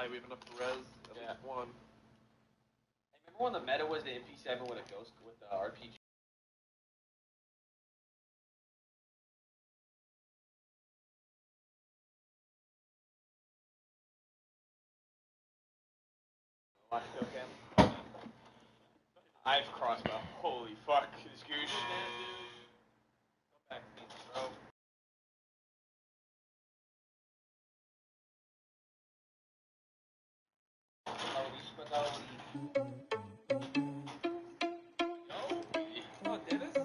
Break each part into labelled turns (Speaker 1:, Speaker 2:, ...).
Speaker 1: high. We have enough res. At least one.
Speaker 2: Hey, remember when the meta was the MP7 with a ghost with the RPG? Watch kill cam. I have crossbow. Holy fuck, this goose. Come back, bro.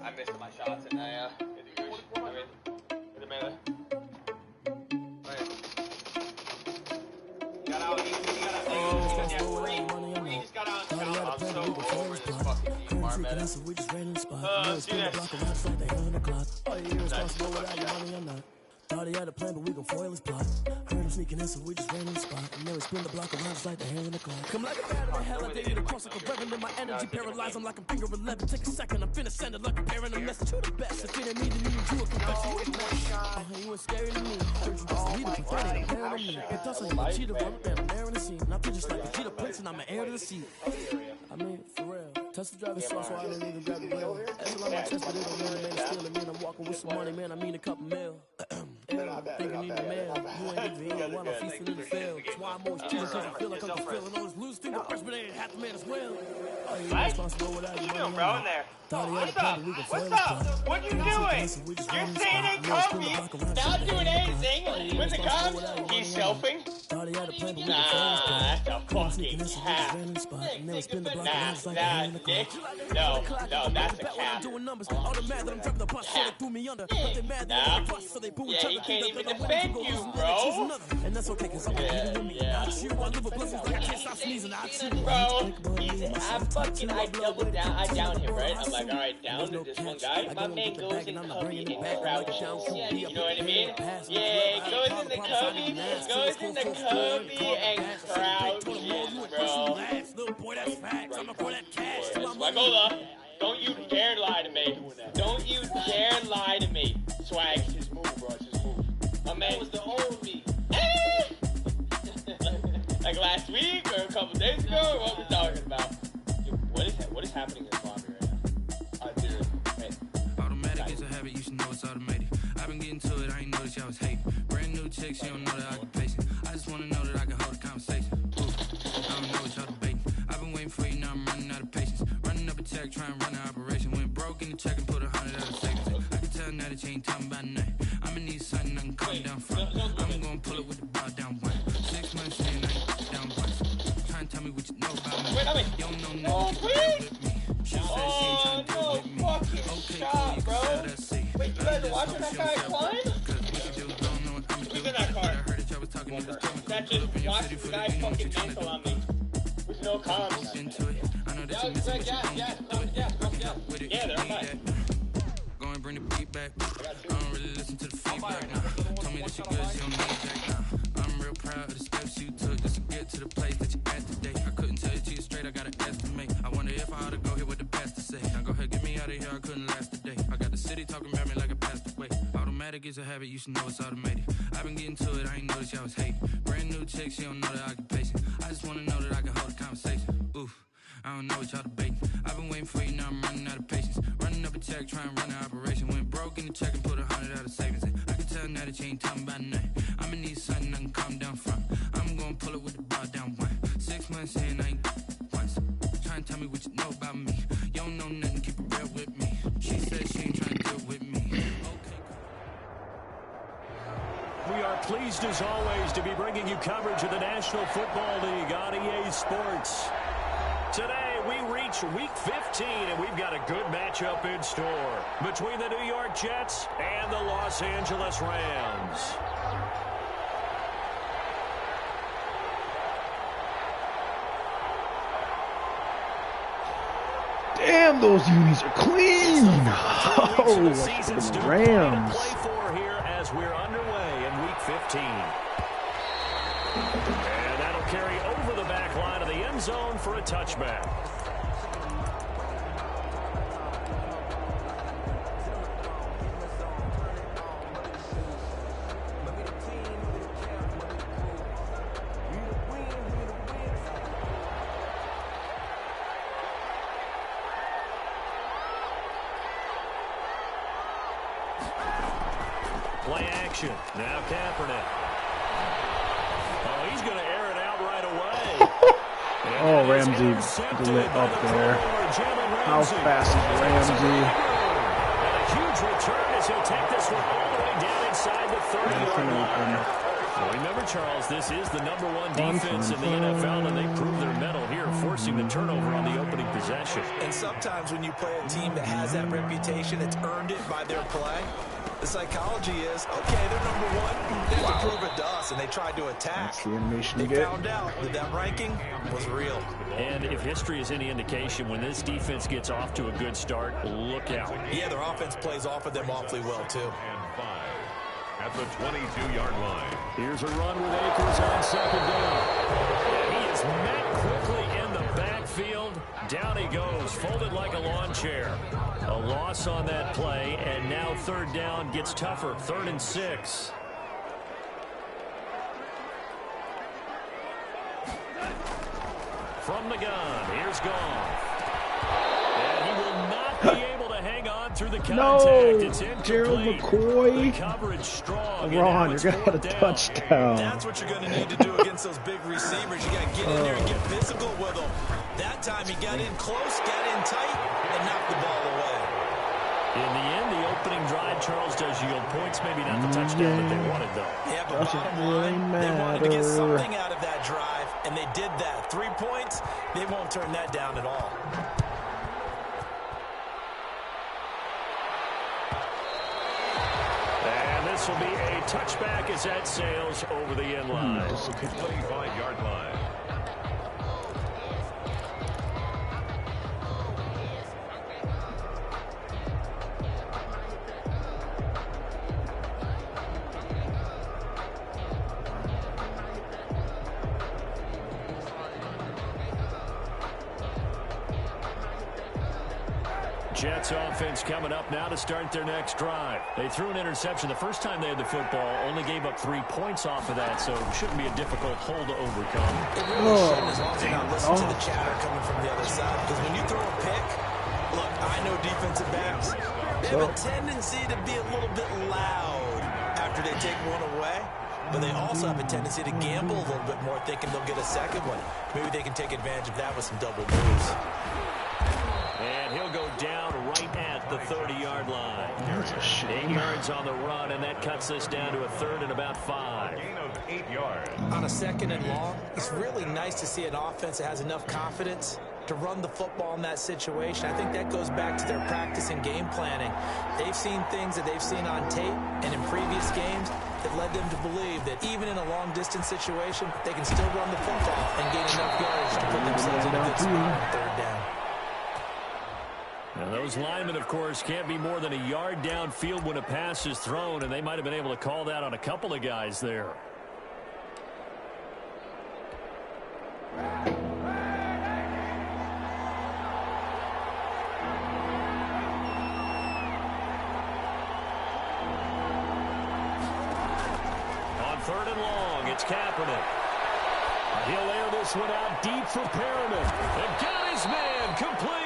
Speaker 2: I missed my shots and I hit the goose. I mean, hit the melee. Got out, he got out. Oh, three just got out. I'm so over this fucking DMR meta.
Speaker 3: Let's do this. Thought he had a plan, but we gon' foil his plot. Heard him sneaking in, so we just ran in the spot. And then we spin the block around just like the hair in the clock. Come like a bat in the hell, I did across like a reverend. In my energy paralyzed, I'm like I'm finger 11. Take a second, I'm finna send it like a parent. A message to the best. If you didn't need to, you do a confession. Oh, you ain't scary to me. Heard you just need to prevent it. I'm pairing on me. It does like a cheetah, rubber band, I'm airing the scene. And I feel just like a cheetah prince, and I'm an heir to the seat. I mean, for real. Tesla driving slow, so I don't even grab the wheel. That's a lot of chest, but it don't mean a man is stealing. Man, I'm walking with some money, man. I mean a couple mil. Thinking in the mail, you ain't even here while I'm feasting in the field. That's why I'm always cheating, cause I feel like I'm just feeling all this loose thing. The freshman ain't half the man as well.
Speaker 2: What? What you doing, bro, in there? What's up? What's up? What you doing? You're saying ain't comfy, not doing anything. With the cops, he's selfing. Nah, that's a fucking cap. Nah, Nick. No, that's a cap. Yeah, he can't even defend you, bro.
Speaker 3: And that's okay, cause I'm
Speaker 2: yeah. Bro, I double down, I down him, right? I'm like, alright, down to this one guy. My man goes in Cubby and crouches. You know what I mean? Yeah, goes in the Cubby and crouches, bro. Swagola, don't you dare lie to me. Don't you dare lie to me. Swag, it's his move, bro, it's his move. My man was the only. Like last week or a couple days ago, or what we're talking about? Dude, what is happening in this lobby right now? Dude, hey.
Speaker 4: Automatic is a habit, you should know it's automated. I've been getting to it, I ain't noticed y'all was hating. Brand new chick, she don't know the occupation. I just wanna know that I can hold a conversation. Ooh, I don't know what y'all debating. I've been waiting for you, now I'm running out of patience. Running up a check, trying to run an operation. Went broke in the check and put 100 out of savings. I can tell now that you ain't talking about nothing. I'ma need something I can calm down from. I'm gonna pull it with the bar down one. 6 months in, I ain't down once. Trying to tell me what you know about me. You don't know nothing with me. She said she ain't trying to deal with me. Okay, cool, you can sell that seat.
Speaker 2: Wait, you guys are watching that guy climb? Who's in that car? That just watched the guy fucking mental on me. With no comms. Yeah, they're fine.
Speaker 4: Go and bring the beat back. I don't really listen to the feedback now. Told me that she good, she don't need that now. I'm real proud of the steps you took just to get to the place that you at today. I couldn't tell you to you straight, I gotta estimate. I wonder if I ought to go here with the best to say. Now go ahead, get me out of here, I couldn't last a day. I got the city talking about me like I passed away. Automatic is a habit, you should know it's automated. I've been getting to it, I ain't noticed y'all was hating. Brand new chick, she don't know the occupation. I just wanna know that I can hold a conversation. Oof. I don't know what y'all debating. I've been waiting for you, now I'm running out of patience. Running up a check, trying to run an operation. Went broke in the check and put 100 out of savings. I can tell now that you ain't talking about nothing. I'ma need something I can calm down from. I'm gonna pull it with the bar down one. 6 months in, I ain't once. Trying to tell me what you know about me. You don't know nothing, keep it real with me. She said she ain't trying to deal with me. Okay.
Speaker 5: We are pleased as always to be bringing you coverage of the National Football League on EA Sports. Today, we reach Week 15, and we've got a good matchup in store between the New York Jets and the Los Angeles Rams.
Speaker 6: Damn, those unis are clean! Oh, that's the Rams.
Speaker 5: Play for here as we're underway in Week 15. And that'll carry over the back line of the end zone for a touchback. Play action. Now Kaepernick. Oh, he's going to air it out right away.
Speaker 6: Oh, Ramsey lit up there. How fast is Ramsey?
Speaker 5: And a huge return as he'll take this one all the way down inside the 30-yard line. Well, remember, Charles, this is the #1 defense in the NFL, and they prove their mettle here, forcing the turnover on the opening possession.
Speaker 7: And sometimes when you play a team that has that reputation, it's earned it by their play. The psychology is, okay, they're #1. They have to prove it to us, and they tried to attack.
Speaker 6: That's the animation
Speaker 7: they
Speaker 6: you get.
Speaker 7: found out that ranking was real.
Speaker 5: And if history is any indication, when this defense gets off to a good start, look out.
Speaker 7: Yeah, their offense plays off of them awfully well, too.
Speaker 8: And 5 at the 22-yard line.
Speaker 5: Here's a run with Akers on second down. And he is met quickly in the backfield. Down he goes, folded like a lawn chair. A loss on that play, and now third down gets tougher. 3rd and 6. From the gun, here's Goff. And he will not be able to hang on through the contact.
Speaker 6: No,
Speaker 5: It's incomplete.
Speaker 6: Gerald McCoy.
Speaker 5: The coverage strong.
Speaker 6: Ron, you're going to have a touchdown.
Speaker 7: That's what you're going to need to do against those big receivers. You got to get in there and get physical with them. That time he got in close, got in tight, and knocked the ball away.
Speaker 5: In the end, the opening drive, Charles, does yield points. Maybe not the touchdown that they wanted, though.
Speaker 7: Yeah, but bottom line, they wanted to get something out of that drive, and they did that. 3 points, they won't turn that down at all.
Speaker 5: And this will be a touchback as that sails over the end line.
Speaker 8: 25-yard line.
Speaker 5: Jets offense coming up now to start their next drive. They threw an interception the first time they had the football, only gave up 3 points off of that, so it shouldn't be a difficult hole to overcome.
Speaker 7: It really shouldn't, as long as you're not listening to the chatter coming from the other side. Because when you throw a pick, look, I know defensive backs, they have a tendency to be a little bit loud after they take one away. But they also have a tendency to gamble a little bit more, thinking they'll get a second one. Maybe they can take advantage of that with some double moves.
Speaker 5: And he'll go down right at the 30-yard line. 8 yards on the run, and that cuts this down to a 3rd and about 5.
Speaker 8: Gain of 8 yards.
Speaker 7: On a 2nd and long, it's really nice to see an offense that has enough confidence to run the football in that situation. I think that goes back to their practice and game planning. They've seen things that they've seen on tape and in previous games that led them to believe that even in a long-distance situation, they can still run the football and gain enough yards to put themselves in a good spot on 3rd down.
Speaker 5: And those linemen, of course, can't be more than a yard downfield when a pass is thrown, and they might have been able to call that on a couple of guys there. On 3rd and long, it's Kaepernick. He'll air this one out deep for Perriman. And got his man complete.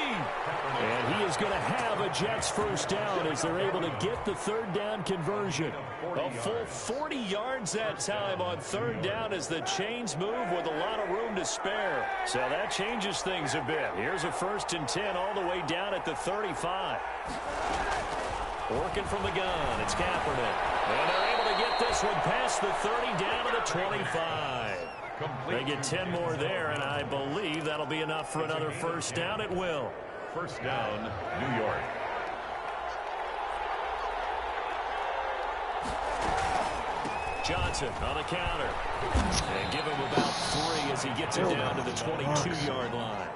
Speaker 5: And he is going to have a Jets first down as they're able to get the 3rd down conversion. A full 40 yards that time on 3rd down as the chains move with a lot of room to spare. So that changes things a bit. Here's a 1st and 10 all the way down at the 35. Working from the gun, it's Kaepernick. And they're able to get this one past the 30 down to the 25. They get 10 more there, and I believe that'll be enough for another first down. It will.
Speaker 8: First down, New York.
Speaker 5: Johnson on the counter. And give him about 3 as he gets it down to the 22-yard line.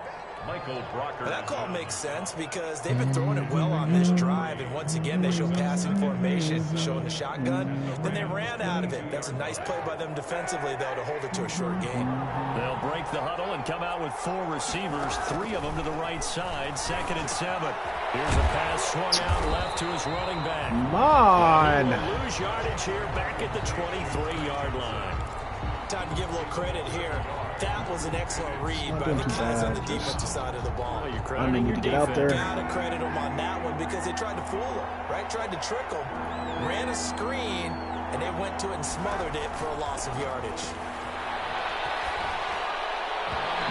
Speaker 8: Michael Brocker.
Speaker 7: That call makes sense because they've been throwing it well on this drive, and once again they show passing formation, showing the shotgun. Then they ran out of it. That's a nice play by them defensively, though, to hold it to a short game.
Speaker 5: They'll break the huddle and come out with 4 receivers, 3 of them to the right side, 2nd and 7. Here's a pass swung out left to his running back.
Speaker 6: Come on.
Speaker 5: Lose yardage here back at the 23-yard line.
Speaker 7: Time to give a little credit here. That was an excellent read by the guys on the defensive side of the ball.
Speaker 6: You're crediting your defense. Get out there.
Speaker 7: Gotta credit them on that one because they tried to fool them, right? Tried to trick them, ran a screen, and they went to it and smothered it for a loss of yardage.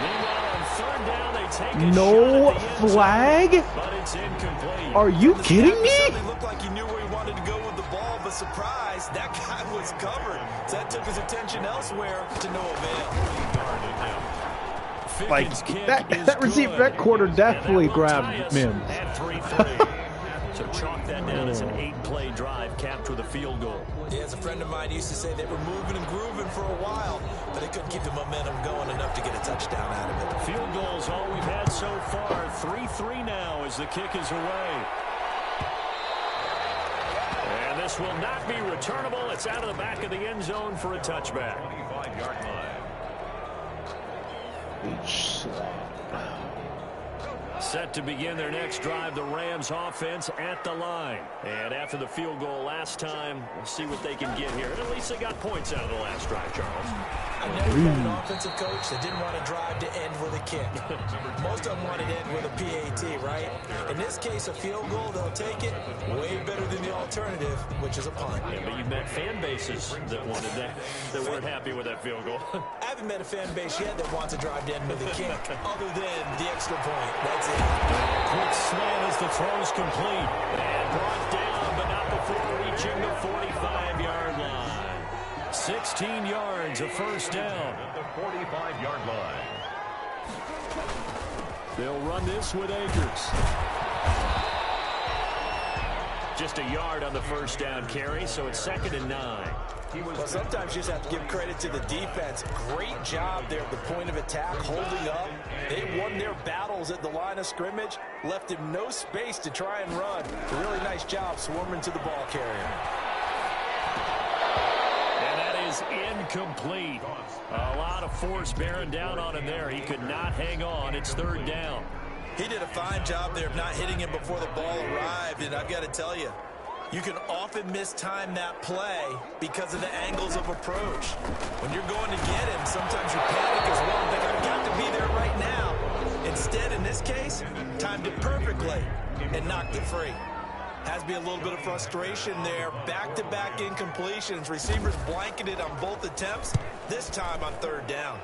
Speaker 5: Meanwhile, on third down, they take a
Speaker 6: no
Speaker 5: shot
Speaker 6: flag?
Speaker 5: zone, but it's incomplete.
Speaker 6: Are you kidding me?
Speaker 7: It looked like he knew where he wanted to go with the ball, but surprise, that guy was covered. So that took his attention elsewhere to no avail.
Speaker 6: Like, that receiver, that quarter definitely grabbed Mims.
Speaker 5: So chalk that down as an 8-play drive capped with a field goal.
Speaker 7: Yeah, as a friend of mine used to say, they were moving and grooving for a while, but they couldn't keep the momentum going enough to get a touchdown out of it.
Speaker 5: Field goals all we've had so far. 3-3 now as the kick is away. And this will not be returnable. It's out of the back of the end zone for a touchback.
Speaker 8: 25-yard line.
Speaker 5: Set to begin their next drive, the Rams offense at the line. And after the field goal last time, we'll see what they can get here. And at least they got points out of the last drive, Charles.
Speaker 7: I never met an offensive coach that didn't want to drive to end with a kick. Most of them wanted to end with a PAT, right? In this case, a field goal, they'll take it way better than the alternative, which is a punt.
Speaker 5: Yeah, but you've met fan bases that wanted that weren't happy with that field goal.
Speaker 7: I haven't met a fan base yet that wants to drive to end with a kick, other than the extra point. That's it.
Speaker 5: Quick slant as the throw's complete. And brought down, but not before reaching the 45-yard line. 16 yards, a first down.
Speaker 8: At the 45-yard line.
Speaker 5: They'll run this with Akers. Just a yard on the first down carry, so it's 2nd and 9.
Speaker 7: Well, sometimes you just have to give credit to the defense. Great job there at the point of attack, holding up. They won their battles at the line of scrimmage, left him no space to try and run. A really nice job swarming to the ball carrier.
Speaker 5: And that is incomplete. A lot of force bearing down on him there. He could not hang on. It's 3rd down.
Speaker 7: He did a fine job there of not hitting him before the ball arrived, and I've got to tell you, you can often mistime that play because of the angles of approach. When you're going to get him, sometimes you panic as well and think, I've got to be there right now. Instead, in this case, timed it perfectly and knocked it free. Has to be a little bit of frustration there. Back-to-back incompletions. Receivers blanketed on both attempts, this time on 3rd down.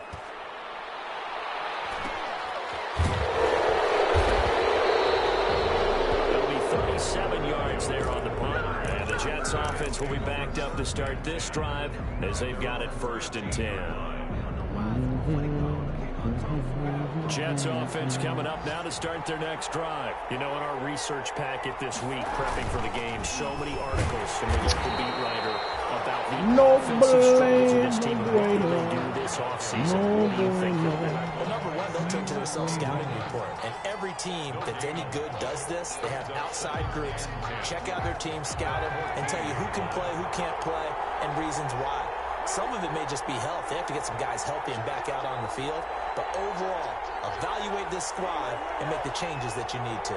Speaker 5: There'll be 37 yards there on the punt. And the Jets offense will be backed up to start this drive as they've got it 1st and 10. Jets offense coming up now to start their next drive. You know, in our research packet this week, prepping for the game, so many articles from the local beat writer about the offensive struggles of this team and what can they do this offseason. What do you think of that?
Speaker 7: Well, number one, they'll turn to their self-scouting report. And every team that's any good does this. They have outside groups. Check out their team, scout them, and tell you who can play, who can't play, and reasons why. Some of it may just be health. They have to get some guys healthy and back out on the field. But overall, evaluate this squad and make the changes that you need to.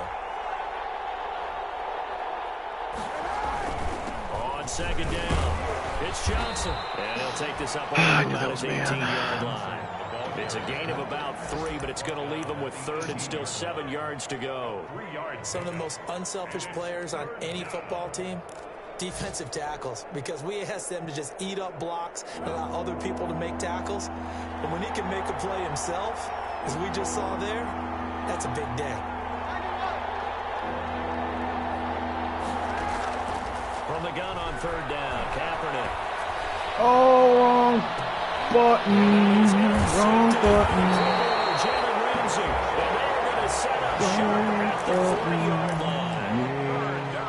Speaker 5: On 2nd down, it's Johnson. And he'll take this up on about his 18-yard line. It's a gain of about 3, but it's going to leave him with 3rd and still 7 yards to go.
Speaker 7: Some of the most unselfish players on any football team, defensive tackles, because we ask them to just eat up blocks and allow other people to make tackles. And when he can make a play himself, as we just saw there, that's a big day.
Speaker 5: From the gun on 3rd down, Kaepernick.
Speaker 6: Oh, wrong button. Wrong button.
Speaker 5: Jalen Ramsey. And they're going to set up short at the 40-yard line.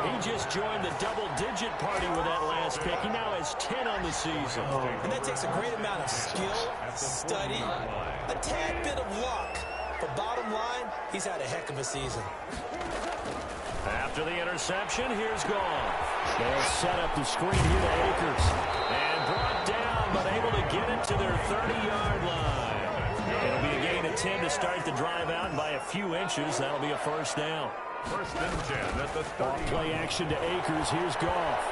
Speaker 5: He just joined the double-digit party with that last pick. He now has 10 on the season.
Speaker 7: And that takes a great amount of skill, study, a tad bit of luck. But bottom line, he's had a heck of a season.
Speaker 5: After the interception, here's Goff. They'll set up the screen here to Akers. And brought down, but able to get it to their 30-yard line. It'll be a gain of 10 to start the drive out, and by a few inches, that'll be a 1st down.
Speaker 8: 1st and 10 at the 30.
Speaker 5: Play action to Akers. Here's Goff.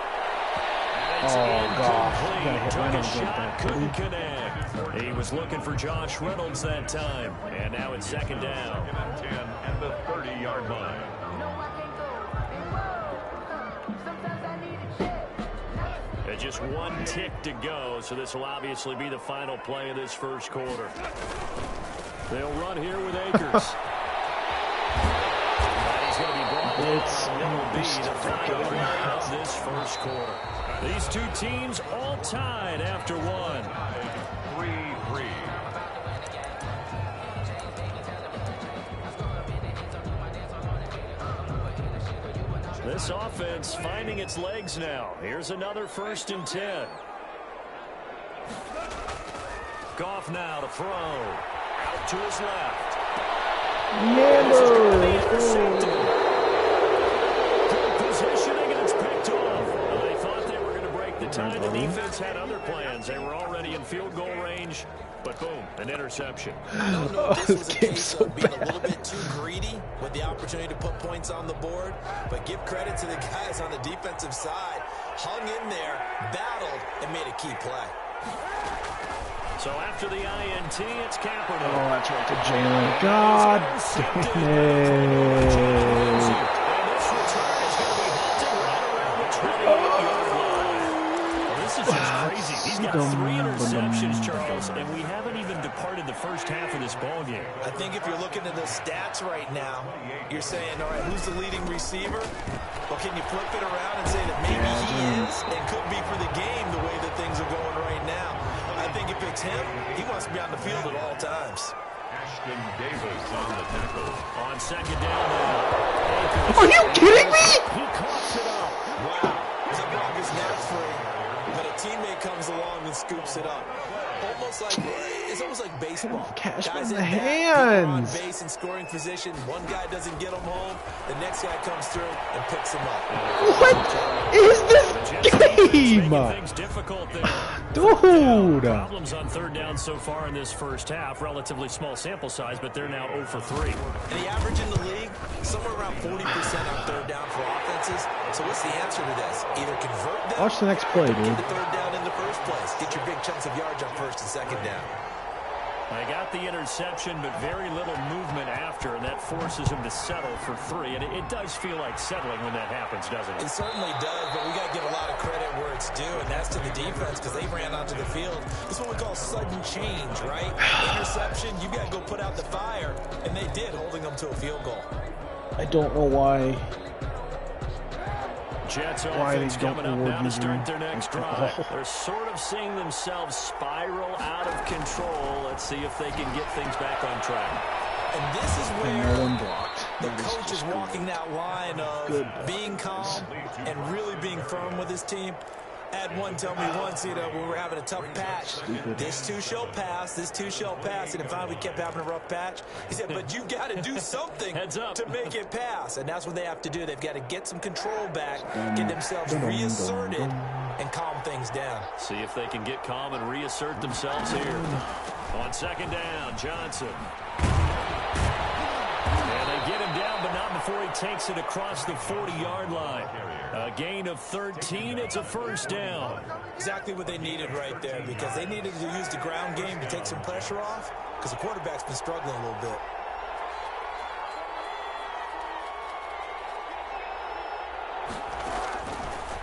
Speaker 5: And it's
Speaker 6: gosh. You gotta
Speaker 5: incomplete.
Speaker 6: hit
Speaker 5: Took a
Speaker 6: Reynolds
Speaker 5: shot,
Speaker 6: like that,
Speaker 5: couldn't
Speaker 6: buddy.
Speaker 5: connect. He was looking for Josh Reynolds that time. And now it's second down.
Speaker 8: 10 at the 30-yard line.
Speaker 5: And just one tick to go, so this will obviously be the final play of this first quarter. They'll run here with Akers. He's going to be brought down. It'll be the final play of this first quarter. These two teams all tied after one.
Speaker 8: 3-3.
Speaker 5: This offense finding its legs now. Here's another 1st and 10. Goff now to throw. Out to his left. Good positioning, and it's picked off. Well, they thought they were going to break the tie. The defense had other plans. They were already in field goal range, but boom, an interception.
Speaker 7: I don't know if this was a case of being a little bit too greedy with the opportunity to put points on the board, but give credit to the guys on the defensive side. Hung in there, battled, and made a key play.
Speaker 5: So after the INT, it's Kaepernick.
Speaker 6: Oh, that's right to Jalen. God damn it.
Speaker 5: And this return is going to be halted right around the 28-yard line. Well, this is just crazy. He's got 3 interceptions, Charles, and we haven't even departed the first half of this ballgame.
Speaker 7: I think if you're looking at the stats right now, you're saying, all right, who's the leading receiver? Well, can you flip it around and say that maybe he is and could be for the game the way that things are going right now? I think if it's him, he wants to be on the field at all times.
Speaker 8: Ashton Davis on the tackle.
Speaker 5: On second down now.
Speaker 6: Are you kidding me?
Speaker 5: He coughs it up.
Speaker 7: Wow. It's a block is not free, but a teammate comes along and scoops it up. It's almost like baseball.
Speaker 6: Cash
Speaker 7: Guys
Speaker 6: in the
Speaker 7: at bat, people are on
Speaker 6: hands.
Speaker 7: base in scoring position. One guy doesn't get him home. The next guy comes through and picks him up.
Speaker 6: What is this game?
Speaker 5: Things difficult there.
Speaker 6: Dude.
Speaker 5: Problems on third down so far in this first half. Relatively small sample size, but they're now 0 for 3.
Speaker 7: And the average in the league, somewhere around 40% on third down for offenses. So what's the answer to this? Either convert them.
Speaker 6: Watch the next play,
Speaker 7: or get
Speaker 6: dude.
Speaker 7: the third down in the first place. Get your big chunks of yards on first and second down.
Speaker 5: They got the interception, but very little movement after, and that forces him to settle for 3. And it does feel like settling when that happens, doesn't it?
Speaker 7: It certainly does, but we got to give a lot of credit where it's due, and that's to the defense because they ran onto the field. This is what we call sudden change, right? Interception, you got to go put out the fire, and they did, holding them to a field goal.
Speaker 6: I don't know why.
Speaker 5: Jets
Speaker 6: Why
Speaker 5: offense
Speaker 6: they don't
Speaker 5: coming up
Speaker 6: reward
Speaker 5: now to
Speaker 6: you
Speaker 5: start their
Speaker 6: like
Speaker 5: next
Speaker 6: that.
Speaker 5: drive.
Speaker 6: Oh.
Speaker 5: They're sort of seeing themselves spiral out of control. Let's see if they can get things back on track.
Speaker 7: And this is
Speaker 6: No
Speaker 7: where
Speaker 6: one blocked.
Speaker 7: the
Speaker 6: That is
Speaker 7: coach is
Speaker 6: just
Speaker 7: walking that line of
Speaker 6: Good.
Speaker 7: being calm and really being firm with his team. Had one tell me once, when we were having a tough patch, this too shall pass, this too shall pass, and then finally we kept having a rough patch. He said, but you got to do something to make it pass, and that's what they have to do. They've got to get some control back, get themselves reasserted, and calm things down.
Speaker 5: See if they can get calm and reassert themselves here. On second down, Johnson. And they get him down, but not before he takes it across the 40-yard line. A gain of 13. It's a first down.
Speaker 7: Exactly what they needed right there, because they needed to use the ground game to take some pressure off, because the quarterback's been struggling a little bit.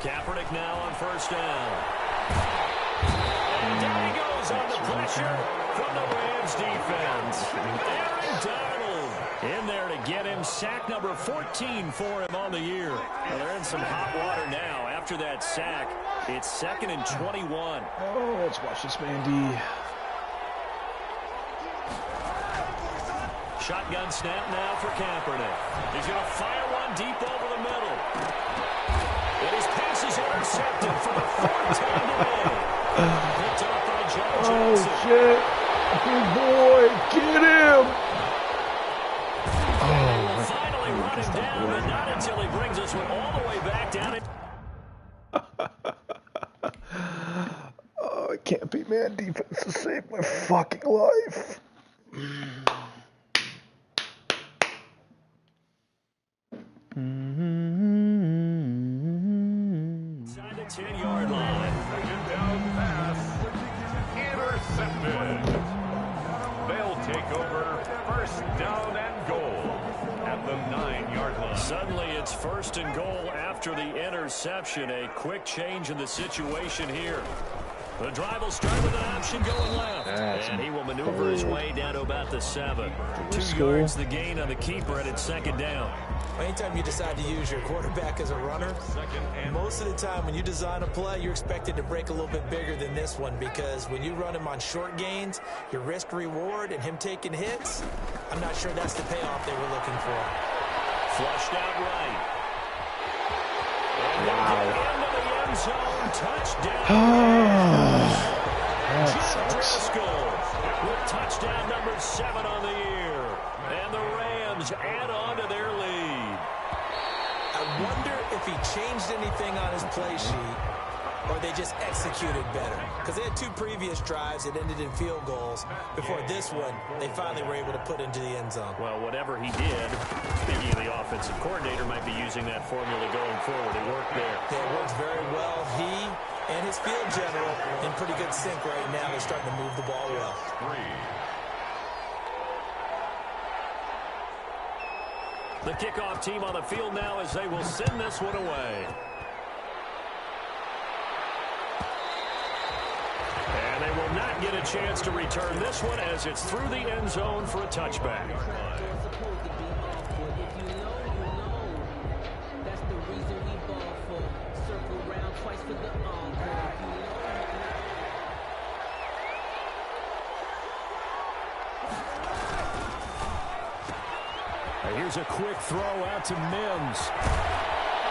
Speaker 5: Kaepernick now on first down. And there he goes on the pressure from the Rams defense. Aaron Donald in there to get him. Sack number 14 for him on the year. Well, they're in some hot water now. After that sack, it's 2nd and 21.
Speaker 6: Oh, let's watch this man, D.
Speaker 5: Shotgun snap now for Kaepernick. He's going to fire one deep over the middle. And his pass is intercepted for the 4th time today. Picked up by John Johnson.
Speaker 6: Oh, shit. Big boy, get him.
Speaker 5: We'll finally run him down, but not until he brings us all the way back down.
Speaker 6: Oh, it can't be man defense to save my fucking life.
Speaker 5: Inside the 10-yard line.
Speaker 8: Second down pass. Intercepted. They'll take over first down and goal at the 9-yard line.
Speaker 5: Suddenly it's first and goal after the interception. A quick change in the situation here. The drive will start with an option going left. And he will maneuver his way down to about the 7. 2 yards the gain on the keeper, and it's second down.
Speaker 7: Anytime you decide to use your quarterback as a runner, most of the time when you design a play, you're expected to break a little bit bigger than this one, because when you run him on short gains, your risk-reward and him taking hits, I'm not sure that's the payoff they were looking for.
Speaker 5: Flushed out right. And into the end zone. Touchdown.
Speaker 6: That sucks.
Speaker 5: With touchdown number 7 on the year. And the Rams add on to their lead.
Speaker 7: I wonder if he changed anything on his play sheet, or they just executed better. Because they had 2 previous drives that ended in field goals. Before this one, they finally were able to put into the end zone.
Speaker 5: Well, whatever he did, speaking of the offensive coordinator, might be using that formula going forward. It worked there.
Speaker 7: It works very well. He and his field general in pretty good sync right now. They're starting to move the ball well.
Speaker 8: 3.
Speaker 5: The kickoff team on the field now as they will send this one away. And they will not get a chance to return this one as it's through the end zone for a touchback. Here's a quick throw out to Mims.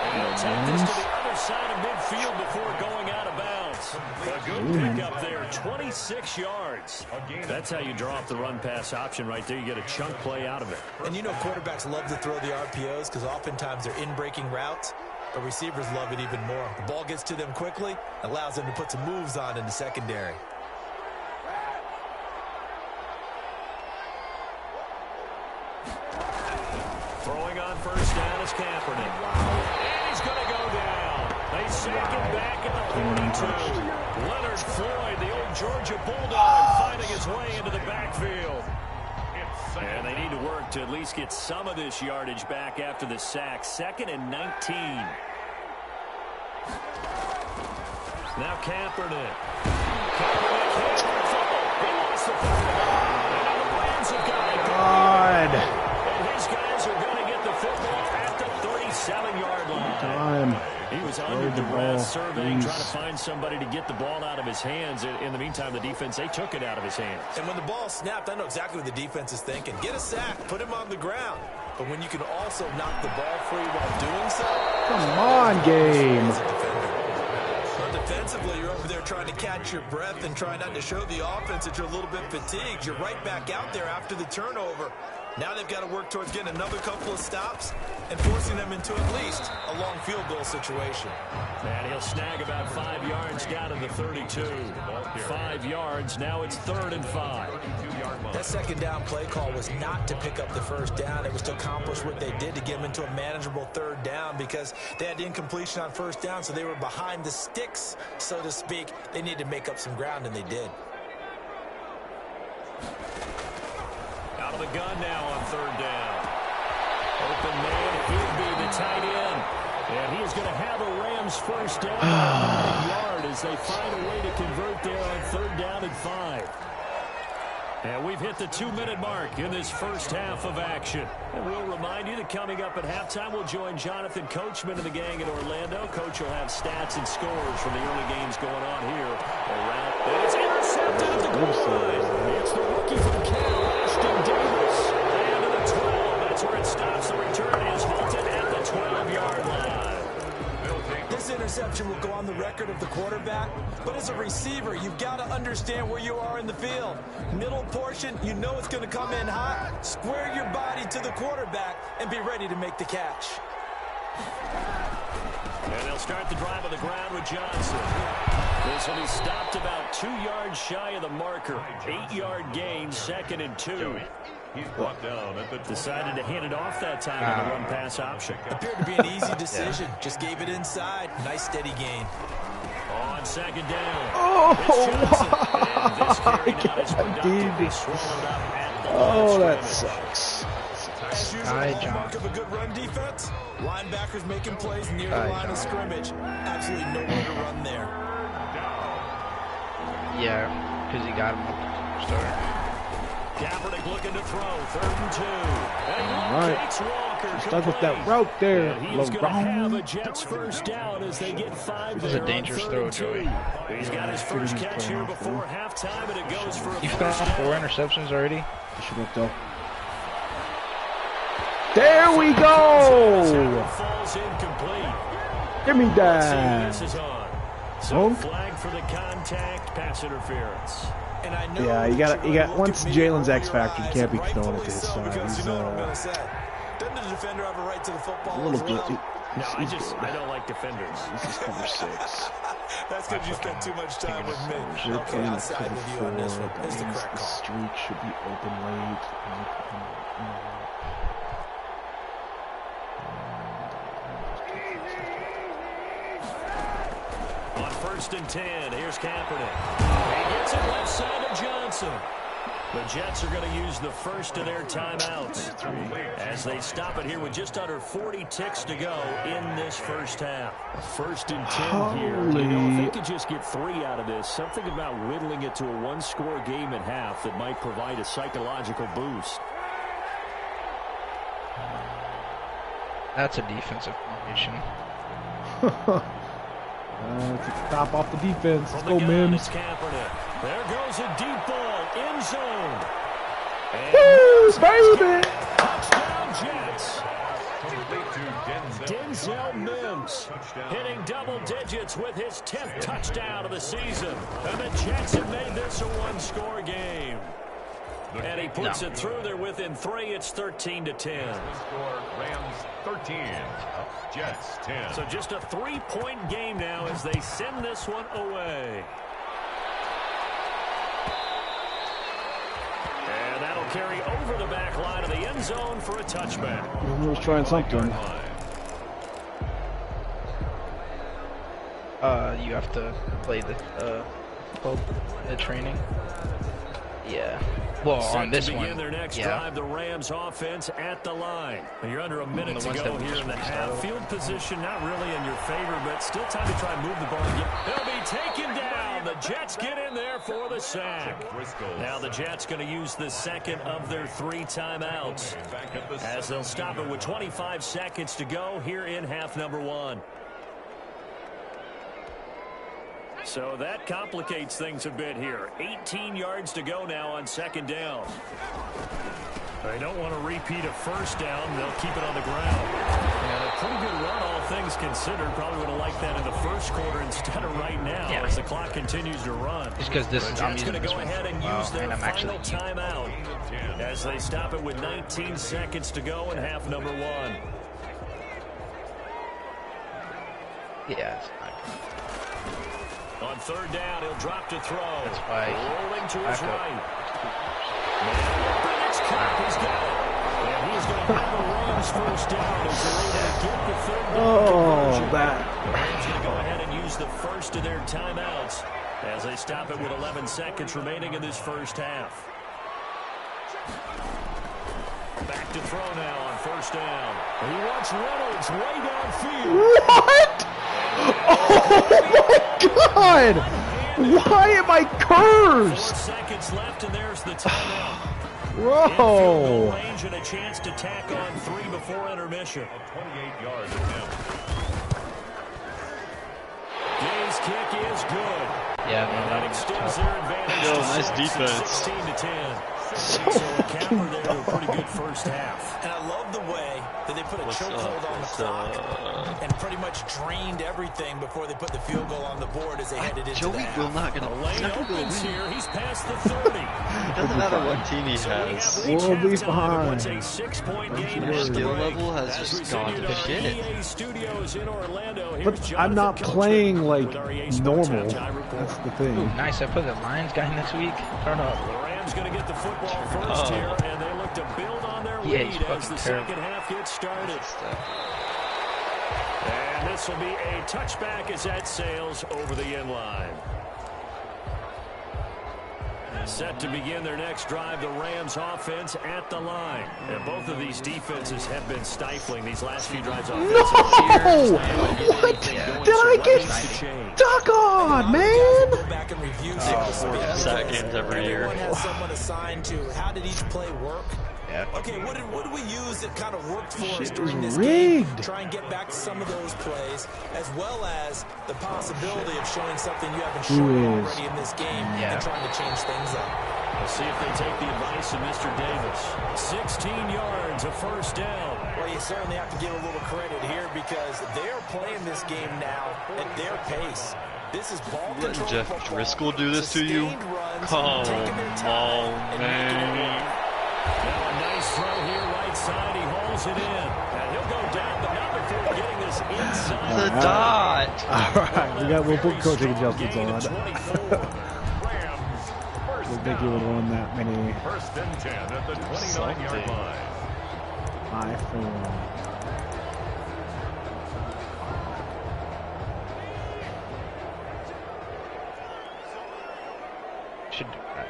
Speaker 5: And he'll take this to the other side of midfield before going out of bounds. A good pickup there, 26 yards. That's how you draw up the run-pass option right there. You get a chunk play out of it.
Speaker 7: And you know quarterbacks love to throw the RPOs because oftentimes they're in-breaking routes, but receivers love it even more. The ball gets to them quickly, allows them to put some moves on in the secondary.
Speaker 5: Throwing on first down is Kaepernick. Wow. And he's going to go down. They sack him back at the 42. Leonard Floyd, the old Georgia Bulldog, finding his way into the backfield. And they need to work to at least get some of this yardage back after the sack. 2nd and 19. Now Kaepernick. Kaepernick hits the football. He lost the football. And now the Rams have got it.
Speaker 6: God.
Speaker 5: And his guys are going to get the football at the 37-yard line. He was under duress, surveying, trying to find somebody to get the ball out of his hands. In the meantime, the defense, they took it out of his hands.
Speaker 7: And when the ball snapped, I know exactly what the defense is thinking. Get a sack, put him on the ground. But when you can also knock the ball free while doing so.
Speaker 6: Come on, game.
Speaker 7: Defensively, you're over there trying to catch your breath and try not to show the offense that you're a little bit fatigued. You're right back out there after the turnover. Now they've got to work towards getting another couple of stops and forcing them into at least a long field goal situation.
Speaker 5: And he'll snag about 5 yards down to the 32. 5 yards. Now it's 3rd and 5.
Speaker 7: That second down play call was not to pick up the first down. It was to accomplish what they did to get them into a manageable 3rd down because they had incompletion on first down, so they were behind the sticks, so to speak. They needed to make up some ground, and they did.
Speaker 5: Out of the gun now on 3rd down. Open man, he'll be the tight end. And he is going to have a Rams first down by 1 yard as they find a way to convert there on 3rd down and 5. And we've hit the 2-minute mark in this first half of action. And we'll remind you that coming up at halftime, we'll join Jonathan Coachman and the gang in Orlando. Coach will have stats and scores from the early games going on here around. And it's intercepted at the goal line. It's the rookie from Cal, Ashton Davis. And to the 12. That's where it stops. The return is halted at the 12-yard line.
Speaker 7: This interception will go on the record of the quarterback, but as a receiver, you've got to understand where you are in the field. Middle portion, you know it's going to come in hot. Square your body to the quarterback and be ready to make the catch.
Speaker 5: And they'll start the drive on the ground with Johnson. This will be stopped about 2 yards shy of the marker. 8-yard gain, 2nd and 2.
Speaker 8: He's brought down at the
Speaker 5: decided to hand it off that time on the run-pass option.
Speaker 7: Appeared to be an easy decision. Just gave it inside. Nice steady gain.
Speaker 5: On second down.
Speaker 6: Oh, that sucks.
Speaker 7: Hi, John. Of a good run defense. Linebackers making plays near the line of scrimmage. Absolutely nowhere to run there.
Speaker 9: Yeah, because he got him started.
Speaker 5: Kaepernick looking to throw. 3rd and 2.
Speaker 6: All right. Stuck with that route there.
Speaker 5: He's going to have a Jets first down as they get 5
Speaker 9: This is a dangerous throw, Joey.
Speaker 5: He's got his first catch here before halftime, and it goes for a
Speaker 9: You've got 4 interceptions already?
Speaker 6: Should have though. There we go!
Speaker 5: Falls incomplete.
Speaker 6: Give me that.
Speaker 5: This is on. So flag for the contact, pass interference.
Speaker 7: And I know
Speaker 6: Yeah, you got once Jalen's X factor, you can't be throwing it to his side. He's
Speaker 7: doesn't the defender have a right to the football?
Speaker 6: a little bit.
Speaker 5: No, I don't like defenders.
Speaker 6: This is cover 6.
Speaker 7: That's because you spent too much time with me.
Speaker 6: You're
Speaker 7: Okay,
Speaker 6: playing
Speaker 7: I'll side
Speaker 6: cover
Speaker 7: with you
Speaker 6: 4.
Speaker 7: on this one.
Speaker 6: That
Speaker 7: It's the
Speaker 6: means
Speaker 7: correct
Speaker 6: the
Speaker 7: call.
Speaker 6: street should be open late.
Speaker 5: On 1st and 10, here's Kaepernick. He gets it left side to Johnson. The Jets are going to use the first of their timeouts as they stop it here with just under 40 ticks to go in this first half. 1st and 10 here. You know, if they could just get 3 out of this, something about whittling it to a one-score game at half that might provide a psychological boost.
Speaker 9: That's a defensive formation.
Speaker 6: Stop off the defense. Let's go, Mims.
Speaker 5: There goes a deep ball, end zone.
Speaker 6: Woo, baby!
Speaker 5: Touchdown, Jets. Denzel Mims hitting double digits with his 10th touchdown of the season. And the Jets have made this a one-score game. And he puts it through. They're within 3. It's 13-10.
Speaker 8: Score Rams 13. Jets 10.
Speaker 5: So just a 3-point game now as they send this one away. And that'll carry over the back line of the end zone for a touchback.
Speaker 6: He was trying something.
Speaker 9: You have to play the training. Yeah. Well, on this one,
Speaker 5: begin their next drive, the Rams offense at the line. And you're under a minute to go here in the half. Field position not really in your favor, but still time to try and move the ball. They'll be taken down. The Jets get in there for the sack. Now the Jets going to use the second of their 3 timeouts as they'll stop it with 25 seconds to go here in half number 1. So that complicates things a bit here. 18 yards to go now on 2nd down. They don't want to repeat a first down. They'll keep it on the ground. And a pretty good run, all things considered. Probably would have liked that in the first quarter instead of right now as the clock continues to run.
Speaker 9: Just because this is
Speaker 5: going to go ahead and use their final timeout as they stop it with 19 seconds to go in half number 1.
Speaker 9: Yeah.
Speaker 5: On 3rd down, he'll drop to throw.
Speaker 9: That's why
Speaker 5: rolling to his right. It's Cup. He's got it. And he's going to have the Rams first down as they're able to get the 3rd down conversion. The Rams going to go ahead and use the first of their timeouts as they stop it with 11 seconds remaining in this first half. Back to throw now on 1st down. He wants Reynolds way downfield.
Speaker 6: What? Oh my God! Why am I cursed?
Speaker 5: 4 seconds left, and there's the timeout.
Speaker 6: Bro!
Speaker 5: Range and a chance to tack on 3 before intermission.
Speaker 8: 28-yard attempt.
Speaker 5: Day's kick is good.
Speaker 9: Yeah,
Speaker 5: And that extends their advantage to
Speaker 1: nice
Speaker 5: 6,
Speaker 1: defense.
Speaker 5: 16-10.
Speaker 6: So
Speaker 5: Capper there to a pretty good first half.
Speaker 7: And I love the way that they put a chokehold on the clock and pretty much drained everything before they put the field goal on the board as they headed into the half.
Speaker 1: Joey not gonna
Speaker 5: Lane opens here. He's past the 30.
Speaker 1: It doesn't matter what team he has.
Speaker 6: We'll be fine.
Speaker 5: It's a 6-point game.
Speaker 1: Your skill level has just gone to shit.
Speaker 5: EA Studios in Orlando.
Speaker 6: But I'm not playing like normal. That's the thing.
Speaker 9: Ooh, nice. I put the Lions guy next week. Turn up.
Speaker 5: The Rams going to get the football first here, and they look to build on their lead as the second half gets started. And this this will be a touchback as that sails over the end line. Set to begin their next drive, the Rams offense at the line. And both of these defenses have been stifling these last few drives offensively.
Speaker 6: No! What did I get stuck on, man?
Speaker 7: Go back and review
Speaker 1: sack games every year.
Speaker 7: Everyone has someone assigned to how did each play work.
Speaker 9: Yeah.
Speaker 7: Okay, what did we use that kind of worked for us
Speaker 6: Shit
Speaker 7: during
Speaker 6: is
Speaker 7: this game?
Speaker 6: rigged.
Speaker 7: Try and get back to some of those plays, as well as the possibility of showing something you haven't shown already in this game and trying to change things up.
Speaker 5: We'll see if they take the advice of Mr. Davis. 16 yards, a first down.
Speaker 7: Well, you certainly have to give a little credit here because they're playing this game now at their pace. This is ball control.
Speaker 1: Jeff Driscoll do this to you? Come on, man.
Speaker 5: Now a nice throw here, right side. He hauls it in. And he'll go down, but not before getting this inside.
Speaker 1: The dot.
Speaker 6: All right, we'll put coaching adjustments on. Didn't think he would run that many.
Speaker 8: First and 10 at the 29-yard line.
Speaker 6: High form.
Speaker 9: Should do that.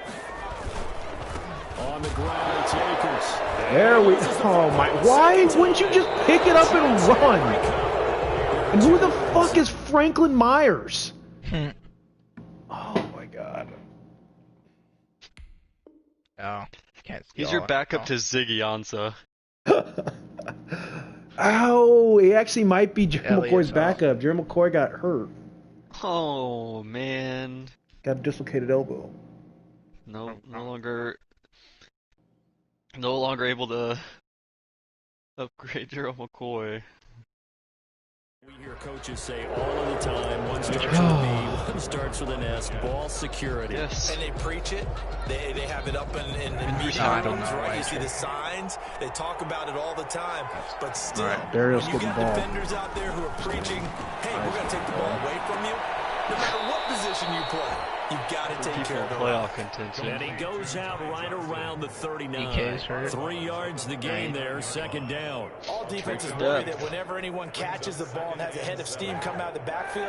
Speaker 5: On the ground, it's Akers.
Speaker 6: There we oh my why wouldn't you just pick it up and run? And who the fuck is Franklin Myers? Oh my god.
Speaker 9: Oh, can't
Speaker 1: He's your backup to Ziggy Ansah.
Speaker 6: Oh, he actually might be Jerry
Speaker 9: Elliot's
Speaker 6: McCoy's
Speaker 9: off.
Speaker 6: backup. Jerry McCoy got hurt.
Speaker 1: Oh man.
Speaker 6: Got a dislocated elbow.
Speaker 1: No longer able to upgrade Gerald McCoy.
Speaker 5: We hear coaches say all of the time, one starts with a B, one starts with an S, ball security.
Speaker 1: Yes.
Speaker 7: And they preach it. They have it up in meeting
Speaker 9: I don't
Speaker 7: rooms,
Speaker 9: know,
Speaker 7: right? You
Speaker 9: actually.
Speaker 7: see the signs. They talk about it all the time. But still,
Speaker 6: Darius
Speaker 7: when you
Speaker 6: getting
Speaker 7: got
Speaker 6: ball.
Speaker 7: defenders out there who are preaching, hey, we're going to take the ball away from you. No matter what position you play, you've got to take care of the
Speaker 1: playoff contention.
Speaker 5: And he goes out right around the 39.
Speaker 9: DK's hurt.
Speaker 5: 3 yards the gain there, second down.
Speaker 7: All defenses worry that whenever anyone catches the ball and has a head of steam come out of the backfield,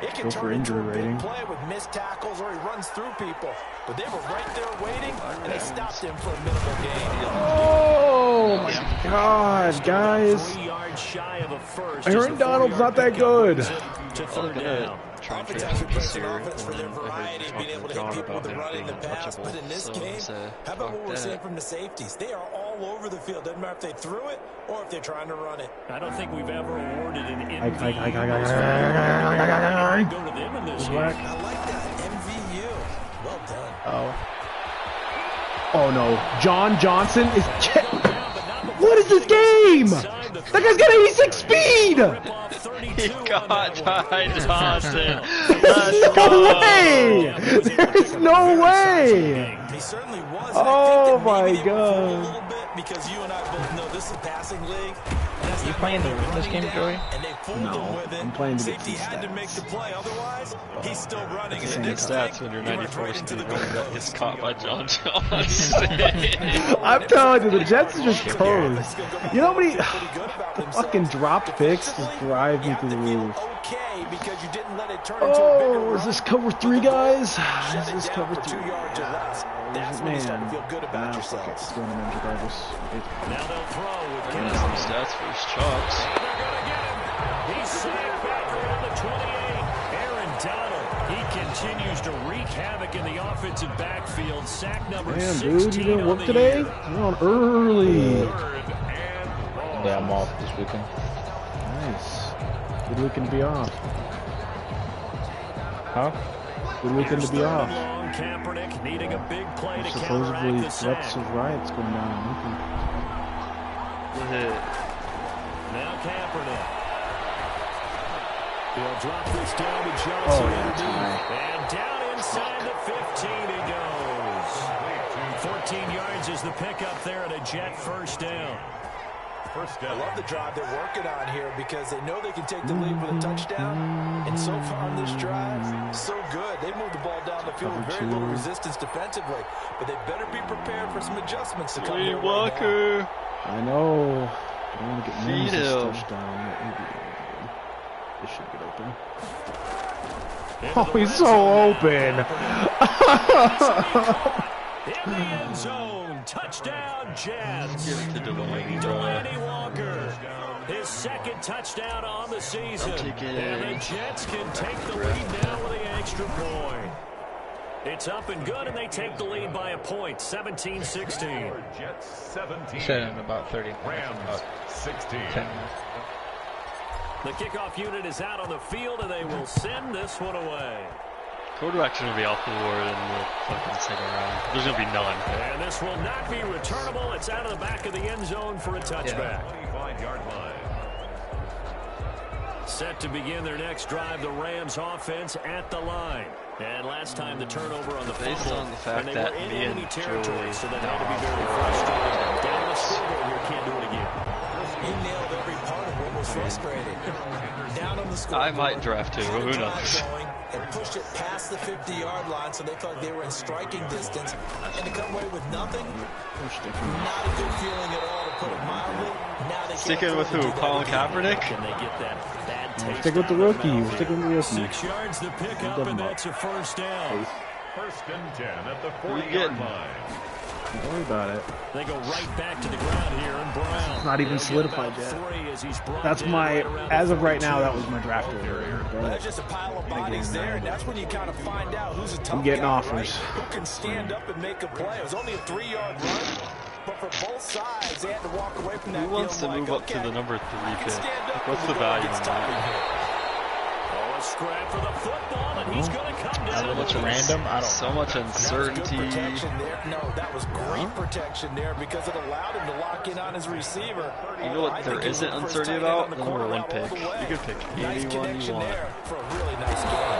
Speaker 7: it can
Speaker 6: Go for
Speaker 7: turn into a
Speaker 6: injury
Speaker 7: big
Speaker 6: rating.
Speaker 7: play with missed tackles or he runs through people. But they were right there waiting, and they stopped him for a minimal gain.
Speaker 6: Oh my god, guys.
Speaker 5: 3 yards shy of a first.
Speaker 6: Aaron Donald's not that good.
Speaker 5: To third down.
Speaker 7: Oftentimes we praise an offense for their variety, being able to hit people with the run and the pass. But in this game, how about what we're seeing from the safeties? They are all over the field. Doesn't matter if they threw it or if they're trying to run it.
Speaker 5: I don't think we've ever awarded an
Speaker 6: Go
Speaker 5: MVP. Go to them in this game.
Speaker 7: I like that. MVU. Well done.
Speaker 6: Oh no, John Johnson is what is this game? That guy's got 86 speed!
Speaker 1: He got Ty Johnson.
Speaker 6: No way! There's no way!
Speaker 7: He certainly was.
Speaker 6: Oh
Speaker 7: I
Speaker 6: my
Speaker 7: think that maybe they were fooled a
Speaker 6: god.
Speaker 7: little bit because you and I both know this is a passing league.
Speaker 9: You playing this game, Joey?
Speaker 7: And they fooled
Speaker 6: No,
Speaker 7: him with it.
Speaker 6: I'm playing to get
Speaker 7: Safety
Speaker 6: some
Speaker 7: had to
Speaker 6: stats.
Speaker 7: make the play. Otherwise, he's still running. And the
Speaker 1: Good
Speaker 7: next
Speaker 1: stats
Speaker 7: thing,
Speaker 1: when you're
Speaker 7: he runs
Speaker 1: 94
Speaker 7: right into
Speaker 1: speed
Speaker 7: the
Speaker 1: running back
Speaker 7: goalpost.
Speaker 1: gets caught by John Johnson.
Speaker 6: I'm telling you, the Jets are just toast. You know how many fucking dropped picks just drive me through the roof?
Speaker 7: Okay, because you didn't let it turn into a bigger
Speaker 6: Oh, is
Speaker 7: run.
Speaker 6: this cover 3, guys?
Speaker 7: Shut
Speaker 6: Is
Speaker 7: it
Speaker 6: this
Speaker 7: down
Speaker 6: cover
Speaker 7: for
Speaker 6: 3?
Speaker 7: 2 yards or less. That's when you start to feel good about yourself.
Speaker 6: It's going to man regardless.
Speaker 5: Now they'll throw with
Speaker 1: Getting
Speaker 5: Kennedy.
Speaker 1: some stats for his chops.
Speaker 5: They're going to get him. He's sacked back around the 28. Aaron Donald, he continues to wreak havoc in the offensive backfield. Sack number
Speaker 6: Damn,
Speaker 5: 16
Speaker 6: dude, you didn't
Speaker 5: on
Speaker 6: work
Speaker 5: the
Speaker 6: today?
Speaker 5: year.
Speaker 6: You're on early.
Speaker 9: Yeah, I'm off this weekend.
Speaker 6: Nice. Good weekend to be off.
Speaker 9: Huh?
Speaker 6: Good weekend to be off.
Speaker 5: Long, Kaepernick needing a big play to
Speaker 6: Supposedly
Speaker 5: counteract the
Speaker 6: threats
Speaker 5: sack.
Speaker 6: of riots going down in Lincoln.
Speaker 5: Now Kaepernick. He'll drop this down to Johnson. And down inside the 15 he goes. 14 yards is the pickup there at a Jet first down.
Speaker 7: I love the drive they're working on here because they know they can take the lead with a touchdown. And so far on this drive, so good. They moved the ball down the field with very little resistance defensively. But they better be prepared for some adjustments to come
Speaker 1: Lee
Speaker 7: their way
Speaker 1: Walker.
Speaker 7: now.
Speaker 6: I know. I don't want to get
Speaker 1: Feed
Speaker 6: Moses
Speaker 1: him.
Speaker 6: touchdown. This should get open. Oh, he's so open.
Speaker 5: In the end zone, touchdown Jets. Delaney Walker, his second touchdown on the season. And the Jets can take the lead now with the extra point. It's up and good, and they take the lead by a point, 17-16.
Speaker 8: Jets 17.
Speaker 9: Said in about 30 minutes.
Speaker 8: Rams 16.
Speaker 9: 10
Speaker 5: The kickoff unit is out on the field, and they will send this one away.
Speaker 1: Quarterback's going to be off the board in the fucking second round. There's going to be none.
Speaker 5: And this will not be returnable. It's out of the back of the end zone for a touchback.
Speaker 8: 25-yard line.
Speaker 5: Set to begin their next drive, the Rams offense at the line. And last time the turnover on the
Speaker 1: Based
Speaker 5: fumble,
Speaker 1: on the fact
Speaker 5: and they
Speaker 1: that
Speaker 5: were in
Speaker 1: me and
Speaker 5: enemy territory,
Speaker 1: Joey
Speaker 5: so they had to be very frustrated. Down the scoreboard here, can't do it again.
Speaker 7: He nailed every part of what was frustrating. Down on the scoreboard.
Speaker 1: I might draft him. Who knows?
Speaker 7: And pushed it past the 50-yard line, so they felt they were in striking distance. And to come away with nothing, not a good feeling at all, to put it mildly. Now they
Speaker 1: Sticking with who? Colin Kaepernick?
Speaker 5: Can they get that bad taste?
Speaker 6: Stick with the rookie. We're sticking with the rookie.
Speaker 5: 6 yards to pick up, and that's a first down.
Speaker 8: First and 10 at the
Speaker 1: Who you
Speaker 8: 40-yard
Speaker 1: getting?
Speaker 8: line.
Speaker 6: Don't worry about it.
Speaker 5: They go right back to the ground here, and Brown.
Speaker 6: It's not even solidified yet. That's my, as of right now, that was my draft order.
Speaker 7: There's just a pile of bodies there, and that's when you kind of find out who's a tough
Speaker 6: I'm getting
Speaker 7: guy,
Speaker 6: offers.
Speaker 7: right? Who can stand up and make a play. It was only a 3-yard run, but for both sides, they had to walk away from that.
Speaker 1: Who wants to move up to the number 3 pick? What's the value in that?
Speaker 5: Oh, a scrap for the football, and he's going to come down.
Speaker 9: So much random. I don't.
Speaker 1: So much uncertainty.
Speaker 7: No, that was great protection there because it allowed him to lock in on his receiver.
Speaker 1: You know what there isn't uncertainty about? The number 1 pick. You can pick anyone you want.
Speaker 7: For a really nice game.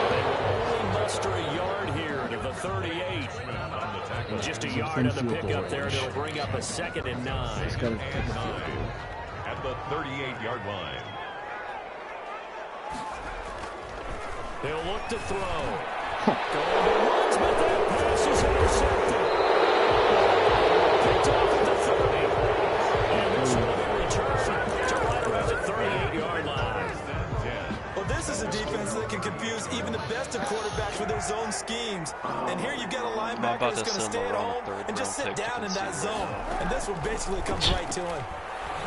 Speaker 5: They will only muster a yard here to the 38. Just a yard on the pickup there, and it'll bring up a 2nd and 9.
Speaker 8: At the 38-yard line.
Speaker 5: They'll look to throw. Going to runs, but that pass is intercepted. Picked off at the 30. And this will be returned to right around the 38-yard line.
Speaker 7: Well, this is a defense that can confuse even the best of quarterbacks with their zone schemes. And here you've got a linebacker that's going to stay at home and just sit down in that zone. And this one basically comes right to him.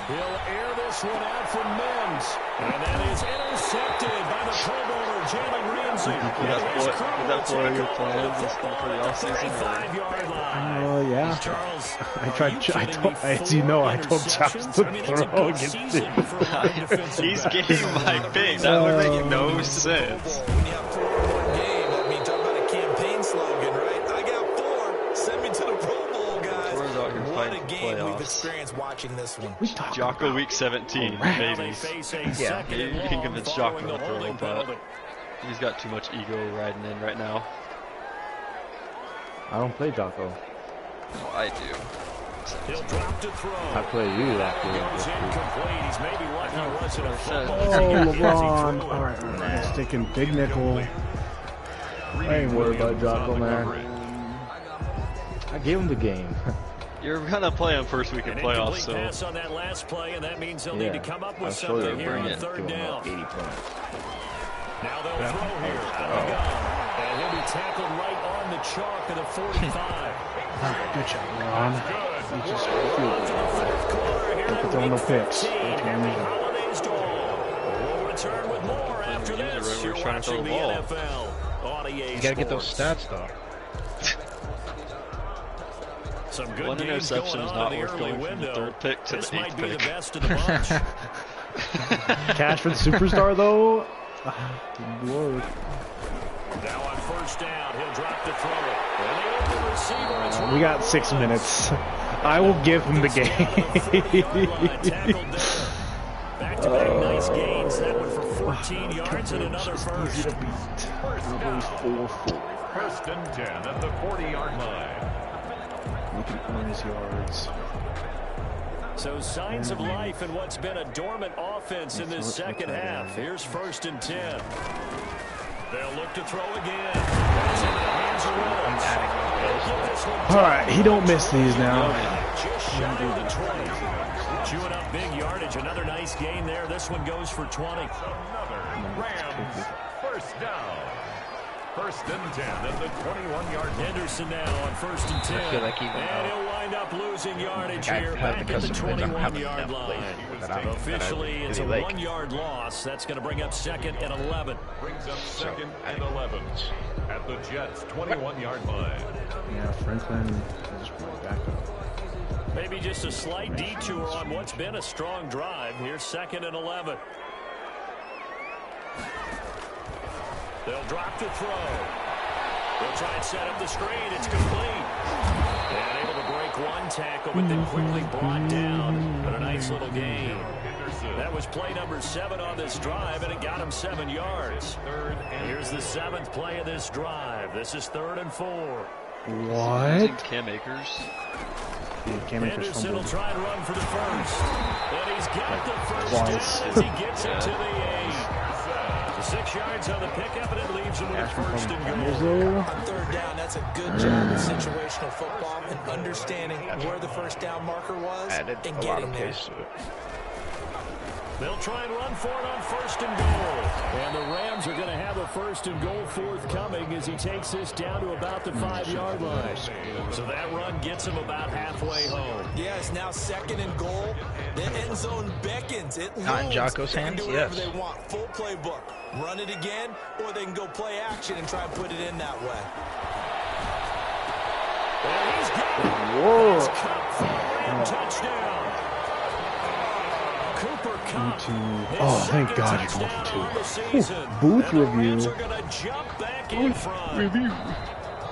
Speaker 5: He'll air this one out from Mims. And that is intercepted by the Pro Bowler, Jalen Ramsey.
Speaker 1: Is that for your plans for the offseason?
Speaker 6: Oh, yeah. I as you know, I told Chops to throw against him.
Speaker 1: He's getting my pick. That would make no sense.
Speaker 7: When you have 4 in one game, I mean, talk about a campaign slogan, right? I got 4. Send me to the Pro Bowl, guys. What a game we've experienced watching this one.
Speaker 1: Jocko week 17, maybe.
Speaker 5: Yeah,
Speaker 1: you can convince Jocko to throw, but he's got too much ego riding in right now.
Speaker 10: I don't play Jocko.
Speaker 1: Oh, I do.
Speaker 5: He'll drop to throw.
Speaker 10: I play you that
Speaker 5: Goes incomplete. He's maybe lucky he wasn't a football.
Speaker 6: Oh, LeBron. All right. Sticking big nickel.
Speaker 10: I ain't worried about Jocko, man. I gave him the game.
Speaker 1: You're gonna play him first week of playoffs, so.
Speaker 5: Pass on that last play, and that means they'll need to come up with something here on 3rd down.
Speaker 10: 80 points.
Speaker 5: Now they'll throw here. And he'll be tackled right on the chalk of the 45.
Speaker 6: Good job, Ron. You just don't no picks.
Speaker 5: Holiday's goal. We'll return with more after this. You're watching the NFL on EA
Speaker 9: You gotta get those stats, though.
Speaker 5: Some good
Speaker 1: One
Speaker 5: games
Speaker 1: interception
Speaker 5: going
Speaker 1: is
Speaker 5: on
Speaker 1: not
Speaker 5: in the
Speaker 1: worth
Speaker 5: early
Speaker 1: going from the
Speaker 5: window.
Speaker 1: 3rd pick to
Speaker 5: This
Speaker 1: the 8th
Speaker 5: might be
Speaker 1: pick.
Speaker 5: the best of the bunch.
Speaker 6: Cash for the superstar, though. Good lord.
Speaker 5: Now on 1st down, he'll drop to throw it. And the open receiver, it's
Speaker 6: We got 6 minutes. I will give him the game.
Speaker 5: Back-to-back nice gains. That one for 14 yards and another first.
Speaker 6: Easy to beat.
Speaker 8: First and 10 at the 40-yard line.
Speaker 6: We can earn his yards.
Speaker 5: So signs of life in what's been a dormant offense in this second half. Here's 1st and 10. They'll look to throw again. That's in the hands of Williams.
Speaker 6: All right, he don't miss these now.
Speaker 5: Just shy of the 20. Chewing up big yardage. Another nice gain there. This one goes for 20.
Speaker 8: Another Rams first down. First and 10 at the 21-yard line.
Speaker 5: Henderson now on first and 10.
Speaker 9: I feel like even
Speaker 5: and he'll wind up losing yardage
Speaker 9: I
Speaker 5: here
Speaker 9: have
Speaker 5: back
Speaker 9: the
Speaker 5: at the
Speaker 9: custom plays,
Speaker 5: 21-yard line. Officially, it's a 1-yard loss. That's going to bring up second and 11.
Speaker 8: Brings up second and 11 at the Jets' 21-yard line.
Speaker 6: Yeah, Franklin just went back up.
Speaker 5: Maybe just a slight detour on what's been a strong drive. Here's second and 11. They'll drop the throw. They'll try and set up the screen. It's complete. And able to break one tackle, but then quickly brought down. But a nice little gain. That was play number 7 on this drive, and it got him 7 yards. Here's the 7th play of this drive. This is 3rd and 4.
Speaker 6: What?
Speaker 1: Cam Akers.
Speaker 5: Henderson will try and run for the first. And he's got the first
Speaker 6: Twice.
Speaker 5: down as he gets it to the 8. 6 yards on the pickup, and it leaves him with first and goal.
Speaker 7: On 3rd down, that's a good job of situational football and understanding where the first down marker was and getting there.
Speaker 5: They'll try and run for it on first and goal. And the Rams are going to have a first and goal forthcoming as he takes this down to about the 5-yard line. So that run gets him about halfway home.
Speaker 7: Yeah, it's now 2nd and goal. The end zone beckons. It
Speaker 9: Not in Jocko's
Speaker 7: they can
Speaker 9: hands,
Speaker 7: do whatever
Speaker 9: yes.
Speaker 7: they want. Full playbook. Run it again, or they can go play action and try and put it in that way.
Speaker 5: And he's got it.
Speaker 6: Whoa.
Speaker 5: It's Cup for a Ram touchdown. Cooper Cup.
Speaker 6: Oh, thank God you're going for 2. Booth review.
Speaker 5: Are going to jump back in front.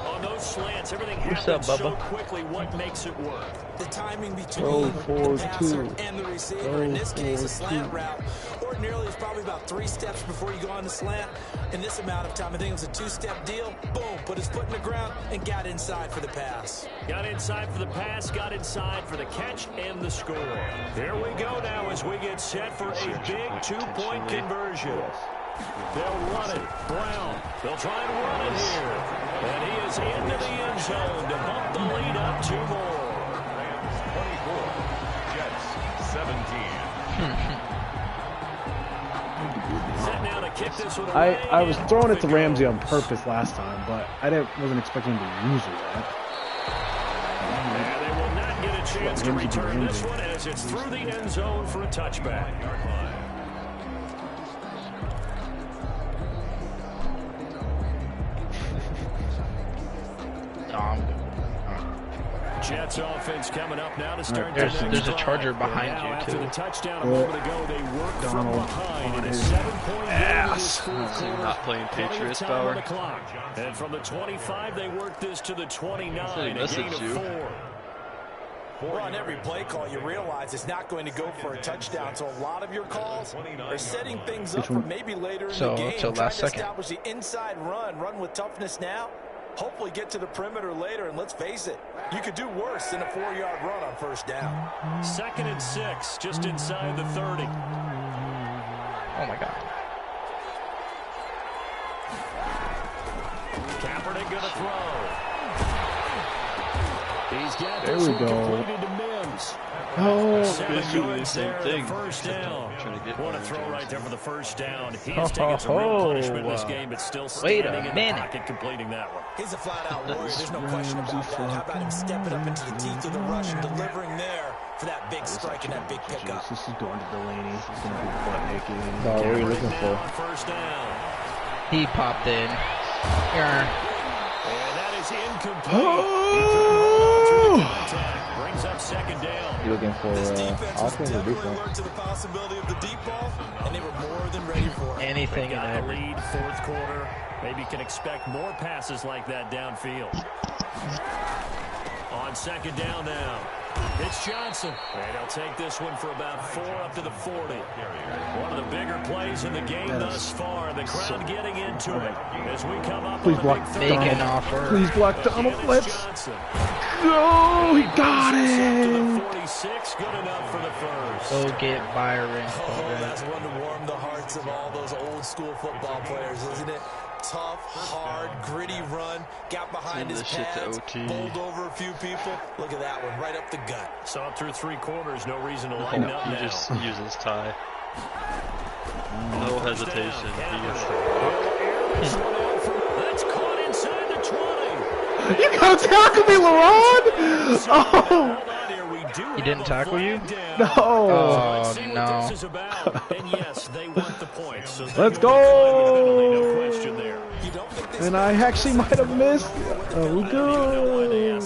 Speaker 5: On those slants, everything happens so quickly. What makes it work?
Speaker 7: The timing between the passer and the receiver. In this case, a slant route. Ordinarily, it's probably about 3 steps before you go on the slant. In this amount of time, I think it was a 2-step deal. Boom, put his foot in the ground and got inside for the pass.
Speaker 5: Got inside for the pass, got inside for the catch and the score. Here we go now as we get set for a big 2-point conversion. They'll run it. Brown. They'll try and run it here. And he is into the end zone to bump the lead up 2 more.
Speaker 8: Rams 24, Jets 17.
Speaker 5: Set now to kick this one
Speaker 6: I
Speaker 5: away.
Speaker 6: was throwing it to Ramsey on purpose last time, but I wasn't expecting to use it.
Speaker 5: And they will not get a chance to return this one as it's through the end zone for a touchback. Jets offense coming up now to start.
Speaker 9: There's a Charger behind you,
Speaker 5: after
Speaker 9: too.
Speaker 5: the touchdown a moment ago, they worked from behind in a 7-point
Speaker 6: ass.
Speaker 1: Not playing Patriots, Bauer.
Speaker 5: And from the 25, they worked this to the 29. A gain of 4.
Speaker 7: Well, on every play call, you realize it's not going to go for a touchdown. So a lot of your calls are setting things up for maybe later in the game. Trying to establish the inside run with toughness now. Hopefully get to the perimeter later, and let's face it, you could do worse than a 4-yard run on first down.
Speaker 5: 2nd and 6, just inside the 30.
Speaker 9: Oh, my God.
Speaker 5: Kaepernick going to throw. He's got
Speaker 6: There
Speaker 5: this
Speaker 6: we
Speaker 5: one
Speaker 6: go.
Speaker 5: completed to Mims.
Speaker 6: Oh,
Speaker 5: 7
Speaker 1: basically the
Speaker 5: yards
Speaker 1: same
Speaker 5: there,
Speaker 1: thing.
Speaker 5: the first down.
Speaker 1: Trying to get
Speaker 5: What a
Speaker 1: Aaron
Speaker 5: throw
Speaker 1: Jones
Speaker 5: right there for the first down. He's
Speaker 9: Ho,
Speaker 5: taking some real
Speaker 9: ho,
Speaker 5: punishment in this
Speaker 9: ho.
Speaker 5: game, but still
Speaker 9: Wait a
Speaker 5: standing in the
Speaker 9: minute.
Speaker 5: pocket, completing that one.
Speaker 7: He's a flat-out warrior. There's no question about that. How about him stepping up into the teeth of the rush and delivering there for that big strike and that big pickup.
Speaker 6: This is going to Delaney. He's going to be butt naked.
Speaker 10: No, what are you looking for?
Speaker 5: First down.
Speaker 9: He popped in.
Speaker 5: And that is incomplete. Brings up 2nd down.
Speaker 10: You looking for
Speaker 7: This defense was
Speaker 10: offense or
Speaker 7: definitely
Speaker 10: defense?
Speaker 7: alert to the possibility of the deep ball, and they were more than ready for it.
Speaker 9: Anything
Speaker 5: Got
Speaker 9: and
Speaker 5: the
Speaker 9: everything.
Speaker 5: lead, 4th quarter. Maybe can expect more passes like that downfield. On 2nd down now. It's Johnson. And he'll take this one for about 4 up to the 40. One of the bigger plays in the game thus far. The crowd getting into it as we come up.
Speaker 6: Please
Speaker 5: on
Speaker 6: block
Speaker 5: a big
Speaker 9: Make
Speaker 5: third.
Speaker 9: an offer.
Speaker 6: Please block Donald.
Speaker 5: And
Speaker 6: Let's
Speaker 5: it's Johnson.
Speaker 6: go. He got
Speaker 5: To the
Speaker 6: it.
Speaker 5: 46, good enough for the first.
Speaker 9: Go get Byron.
Speaker 7: Oh, that's one to warm the hearts of all those old school football players, isn't it? tough, hard, gritty run. Got behind his pads, bowled over a few people. Look at that one, right up the gut.
Speaker 5: Saw it through 3 quarters. No reason to lighten up now.
Speaker 1: He just uses tie. No hesitation. He gets
Speaker 5: That's caught inside the 20.
Speaker 6: You gotta tackle me, LeRon! Oh!
Speaker 9: He didn't tackle you?
Speaker 6: No!
Speaker 9: Oh, no.
Speaker 6: Let's go! And I actually might have missed. Oh, we go!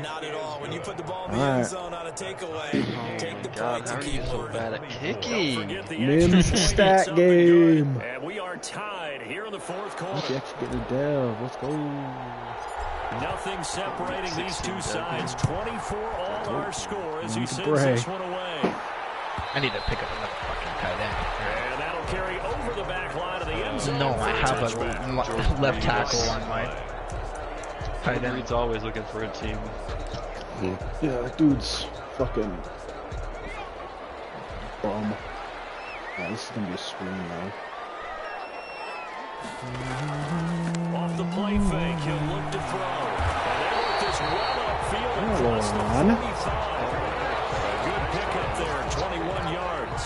Speaker 7: Not at all. When you put the ball in the end zone on a takeaway, take the point to keep
Speaker 1: so bad at kicking.
Speaker 6: Mims stat game.
Speaker 5: And we are tied here in the 4th quarter.
Speaker 6: Let's actually get it down. Let's go.
Speaker 5: Nothing separating these two sides. 24 all our score as he sends
Speaker 6: Bray.
Speaker 5: this one away.
Speaker 9: I need to pick up another fucking tight end.
Speaker 5: And that'll carry over the back line of the end zone.
Speaker 9: No, I have a left tackle on my tight end.
Speaker 1: Reed's always looking for a team.
Speaker 6: Yeah, that dude's fucking bum. Yeah, this is gonna be a screen now.
Speaker 5: Off the play fake, he'll look to throw. And they work this well upfield across the 45. A good pickup there, 21 yards.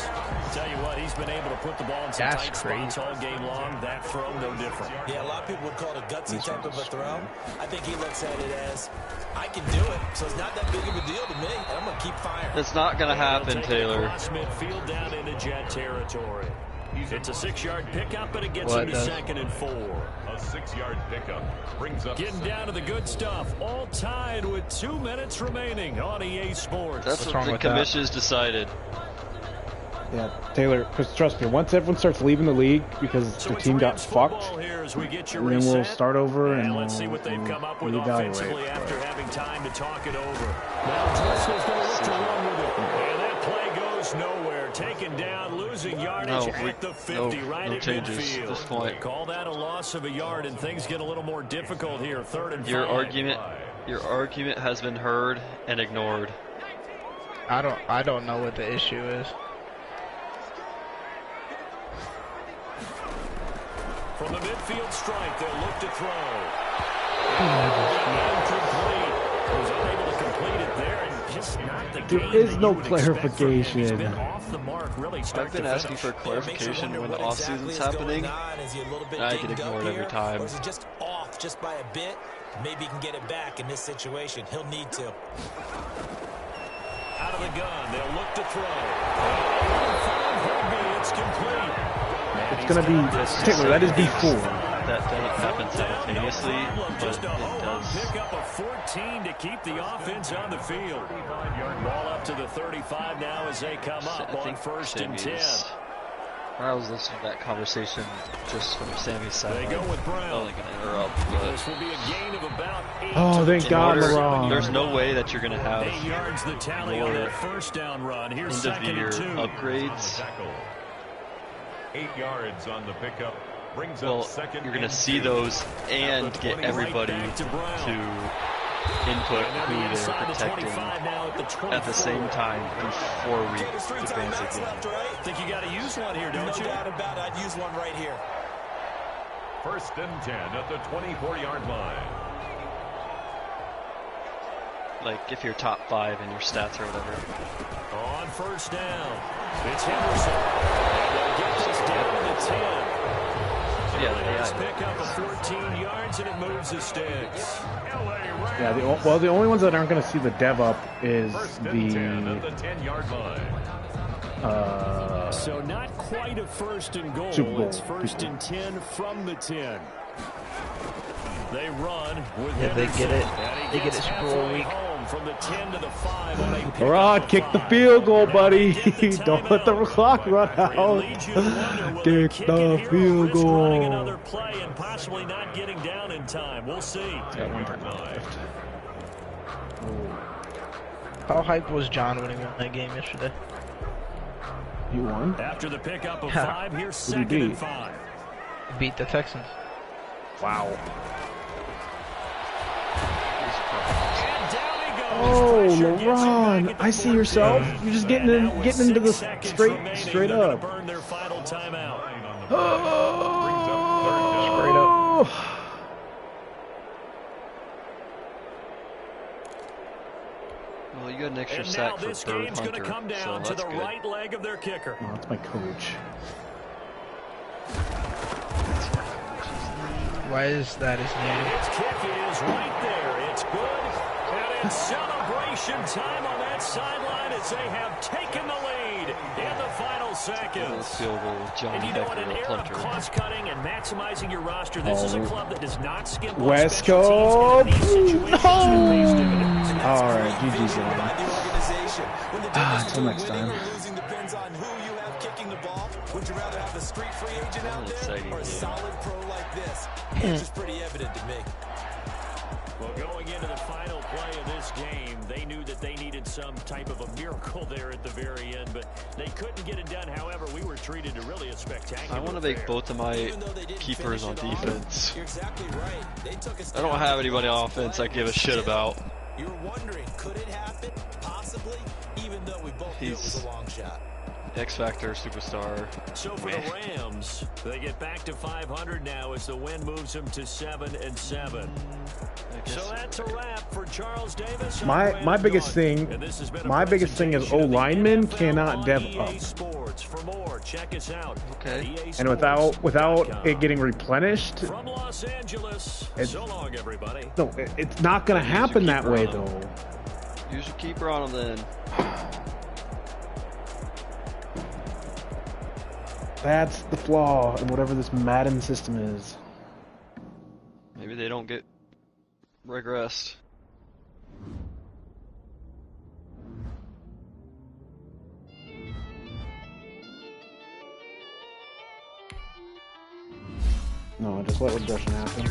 Speaker 5: Tell you what, he's been able to put the ball in some tight spots all game long. That throw, no different.
Speaker 7: Yeah, a lot of people would call it a gutsy type of a throw. I think he looks at it as, I can do it, so it's not that big of a deal to me, and I'm going to keep firing.
Speaker 1: It's not going to happen, Taylor.
Speaker 5: Across midfield down into jet territory. It's a 6-yard pickup, but it gets him to 2nd and 4.
Speaker 8: A 6-yard pickup brings up
Speaker 5: getting down to the good stuff. All tied with 2 minutes remaining on EA Sports.
Speaker 1: That's what the commission's decided.
Speaker 6: Yeah, Taylor, because trust me, once everyone starts leaving the league because the team got fucked, and then we'll start over and
Speaker 5: let's see what they've come up with offensively after having time to talk it over. Now Driscoll's going to look to run with it. And that play goes nowhere. Taken down, losing yardage at the 50, right at midfield.
Speaker 1: At this point.
Speaker 5: Call that a loss of a yard, and things get a little more difficult here. 3rd and 5.
Speaker 1: Your argument has been heard and ignored.
Speaker 9: I don't know what the issue is.
Speaker 5: From the midfield strike, they'll look to throw. Was unable to complete it there, and just not the
Speaker 6: there is no clarification.
Speaker 5: He's been off the mark, really.
Speaker 1: I've been asking for clarification when the off season's happening, and I get ignored every time.
Speaker 7: Or is he just off just by a bit? Maybe he can get it back in this situation. He'll need to.
Speaker 5: Out of the gun, they'll look to throw. It's complete.
Speaker 6: It's going to be, Taylor, that is B4.
Speaker 1: That doesn't happen simultaneously, but
Speaker 5: just a
Speaker 1: it does.
Speaker 5: Pick up a 14 to keep the offense on the field. Ball up to the 35 now as they come up on 1st and 10.
Speaker 1: I was listening to that conversation just from Sammy's side.
Speaker 5: They go with Brown.
Speaker 1: I'm only going to interrupt, but
Speaker 5: this will be a gain of about 8.
Speaker 6: Oh, thank God, LeRon.
Speaker 1: There's no way that you're going to have
Speaker 5: 8 yards the tally on that 1st down run. Here's 2nd and 2.
Speaker 1: Upgrades.
Speaker 8: 8 yards on the pickup. Brings
Speaker 1: Well,
Speaker 8: up 2nd
Speaker 1: you're going to
Speaker 8: and
Speaker 1: see
Speaker 8: 2.
Speaker 1: those and get everybody to input who they're protecting at the same time before we advance again.
Speaker 7: I think you got to use one here, don't you? No doubt about it. I'd use one right here.
Speaker 8: 1st and 10 at the 24-yard line.
Speaker 1: Like if you're top 5 in your stats or whatever.
Speaker 5: On 1st down, it's Henderson. And they'll get this down to 10.
Speaker 1: Yeah,
Speaker 5: Let's pick up a 14 yards and it moves the sticks.
Speaker 6: Yeah, the only ones that aren't going to see the dev up is the
Speaker 8: 10-yard line.
Speaker 5: So not quite a 1st and goal. It's 1st and 10 from the 10. They run with
Speaker 9: they get it. They get it Super Bowl week.
Speaker 5: From the 10 to the 5 on a
Speaker 6: Rod, kick the field goal, buddy. Don't let the clock run out. Kick the field goal.
Speaker 5: Another play and possibly not getting down in time. We'll see.
Speaker 9: How hyped was John when he won that game yesterday?
Speaker 6: You won?
Speaker 5: After the pickup of 5, here's 2nd and 5.
Speaker 9: Beat the Texans.
Speaker 6: Wow. Oh, LeRon, I see yourself. You're just getting into the straight up.
Speaker 9: Straight up.
Speaker 1: got an extra
Speaker 5: And
Speaker 1: sack
Speaker 5: now
Speaker 1: for
Speaker 5: this
Speaker 1: Bird
Speaker 5: game's going to
Speaker 1: Hunter,
Speaker 5: come down
Speaker 1: so
Speaker 5: to
Speaker 1: that's
Speaker 5: the
Speaker 1: good.
Speaker 5: right leg of their kicker.
Speaker 6: Oh, that's my coach.
Speaker 9: Why is that his
Speaker 5: And
Speaker 9: name?
Speaker 5: his kick is right there. It's good. And it's celebration time on that sideline as they have taken the lead in the final seconds.
Speaker 1: Field goal with Johnny
Speaker 5: And you know what,
Speaker 1: Hecker,
Speaker 5: an
Speaker 1: the
Speaker 5: era of
Speaker 1: punter.
Speaker 5: cost-cutting and maximizing your roster, this is a club that does not skimp on
Speaker 6: West
Speaker 5: special
Speaker 6: Coast.
Speaker 5: teams, and in these situations, it pays dividends.
Speaker 6: All right, GG's
Speaker 7: by
Speaker 6: on.
Speaker 7: the organization. When the difference
Speaker 6: Until next
Speaker 7: between winning
Speaker 6: time.
Speaker 7: or losing depends on who you have kicking the ball, would you rather have a street free agent out there
Speaker 1: exciting
Speaker 7: or a
Speaker 1: game.
Speaker 7: solid pro like this? The answer's pretty evident to me.
Speaker 5: Well, going into the final play of this game, they knew that they needed some type of a miracle there at the very end, but they couldn't get it done. However, we were treated to really a spectacular
Speaker 1: I want to make
Speaker 5: affair.
Speaker 1: both of my keepers on defense.
Speaker 7: You're exactly right. They took us
Speaker 1: I don't have anybody on offense I give a shit about.
Speaker 7: You're wondering, could it happen? Possibly, even though we both knew it was a long shot.
Speaker 1: X-Factor superstar.
Speaker 5: So for the Rams, they get back to 500 now as the win moves them to 7-7. So that's a wrap for Charles Davis.
Speaker 6: My biggest thing, is O linemen cannot dev up.
Speaker 5: Sports. For more, check us out.
Speaker 1: Okay.
Speaker 6: And without it getting replenished,
Speaker 5: From Los Angeles. So long, everybody.
Speaker 6: no, it's not gonna happen that way though.
Speaker 1: Use your keeper on him then.
Speaker 6: That's the flaw in whatever this Madden system is.
Speaker 1: Maybe they don't get regressed.
Speaker 6: No, just let regression happen.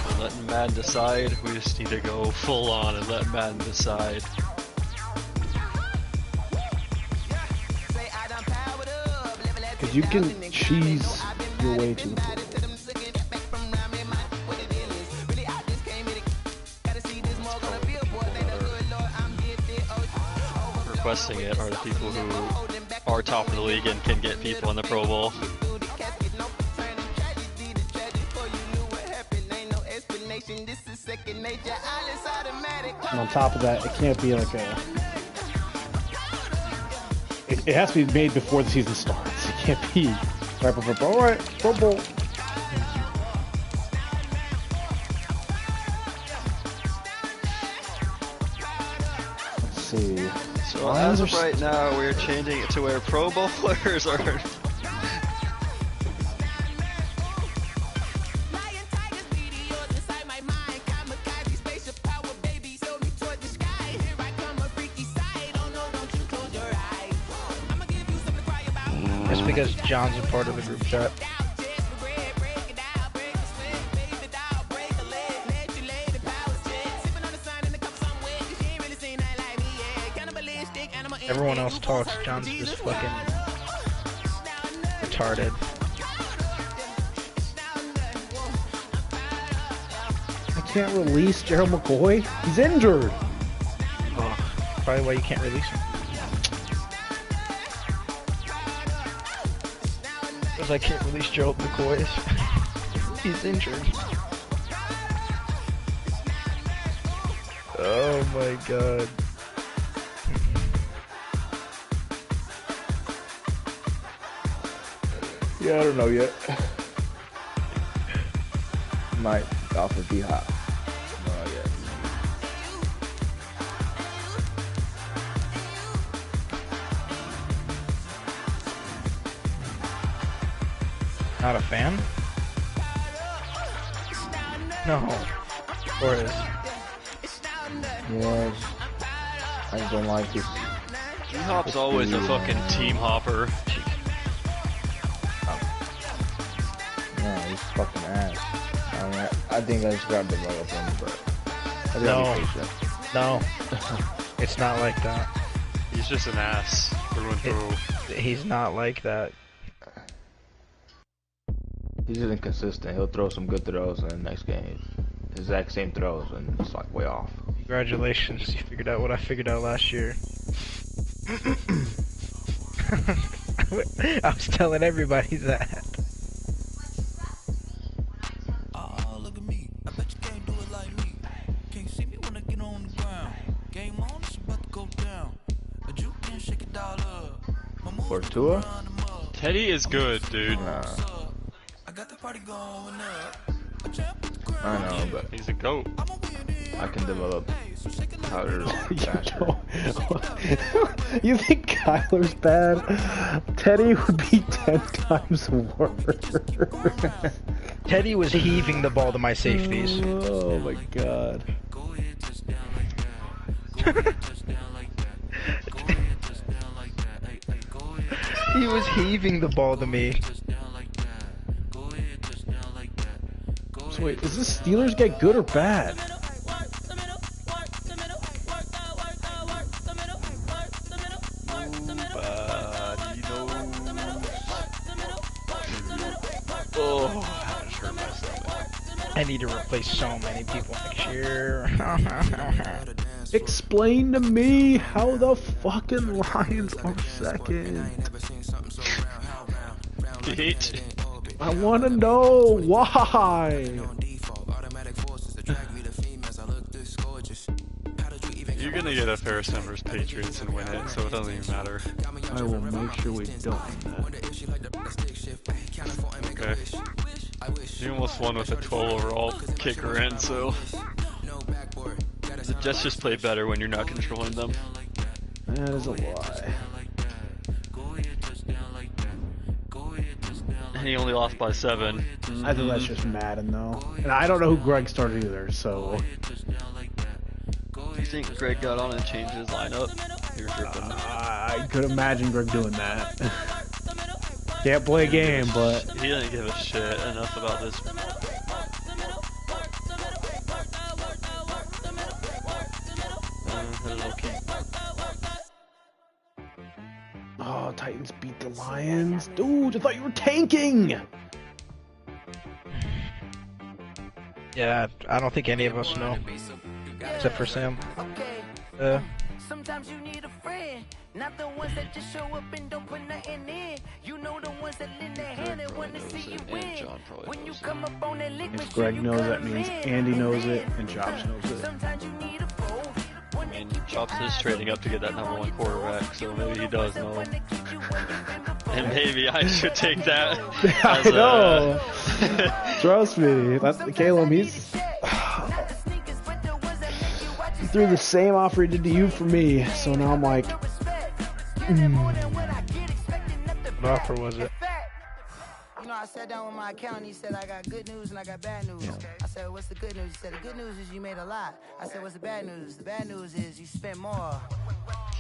Speaker 1: We're letting Madden decide. We just need to go full on and let Madden decide.
Speaker 6: Because you can cheese your way to the floor.
Speaker 1: Requesting it are the people who are top of the league and can get people in the Pro Bowl.
Speaker 6: And on top of that, it can't be like a... It has to be made before the season starts. It can't be right before. All right, Pro Bowl. Let's see.
Speaker 1: So as of right now, we're changing it to where Pro Bowlers are.
Speaker 9: That's because John's a part of the group chat. Everyone else talks, John's just fucking retarded.
Speaker 6: I can't release Gerald McCoy. He's injured.
Speaker 9: Oh, probably why you can't release him. Because I can't release Gerald McCoy. He's injured. Oh my god.
Speaker 10: Yeah, I don't know yet. Might off of D-Hop. No, yet.
Speaker 9: Not a fan? No. Or is?
Speaker 10: Yes. I just don't like this.
Speaker 1: D-Hop's always a fucking team hopper.
Speaker 10: No, he's fucking ass. I mean, I think I just gotta develop him, but I gotta be patient.
Speaker 9: No. It's not like that.
Speaker 1: He's just an ass through and through.
Speaker 9: He's not like that.
Speaker 10: He's just inconsistent. He'll throw some good throws, and the next game, his exact same throws, and it's like way off.
Speaker 9: Congratulations, you figured out what I figured out last year. I was telling everybody that.
Speaker 3: Oh, look at me. I bet you can't do it like me. Can't see me when I get on
Speaker 10: Tua?
Speaker 1: Teddy is good, dude.
Speaker 10: Nah. I know, but
Speaker 1: he's a goat.
Speaker 10: I can develop powder faster.
Speaker 6: You think Kyler's bad? Teddy would be 10 times worse.
Speaker 9: Teddy was heaving the ball to my safeties.
Speaker 6: Oh my god.
Speaker 9: He was heaving the ball to me.
Speaker 6: So wait, is this Steelers get good or bad?
Speaker 1: Oh, that hurt my stomach.
Speaker 9: I need to replace so many people next year.
Speaker 6: Explain to me how the fucking Lions are second. I want to know why.
Speaker 1: You're gonna get a Ferris numbers Patriots and win it, so it doesn't even matter.
Speaker 6: I will make sure we don't win that.
Speaker 1: Okay. You almost won with a 12 overall kicker in, so the Jets just play better when you're not controlling them.
Speaker 6: That is a lie.
Speaker 1: And he only lost by 7.
Speaker 6: I think that's just Madden though. And I don't know who Greg started either, so...
Speaker 1: You think Greg got on and changed his lineup? You're tripping.
Speaker 6: I could imagine Greg doing that. Can't play a game, but...
Speaker 1: He didn't give a shit enough about this.
Speaker 6: Oh, Titans beat the Lions. Dude, I thought you were tanking!
Speaker 9: Yeah, I don't think any of us know. Except for Sam.
Speaker 3: Sometimes you need a friend, not the ones that just show up and don't put nothing in. You know the ones that lend their hand and want to see you win. When you come up on that lick,
Speaker 6: If Greg knows, that means Andy knows it and Chops knows it.
Speaker 3: Sometimes you need a fold.
Speaker 1: And Chops is trading up to get that #1 quarterback, so maybe he does know. And maybe I should take that.
Speaker 6: I know. Trust me. That's Caleb. He threw the same offer he did to you for me, so now I'm like,
Speaker 9: What offer was it?
Speaker 3: You know, I sat down with my accountant. He said, I got good news and I got bad news. I said, what's the good news? He said, the good news is you made a lot. I said, what's the bad news? The bad news is you spent more.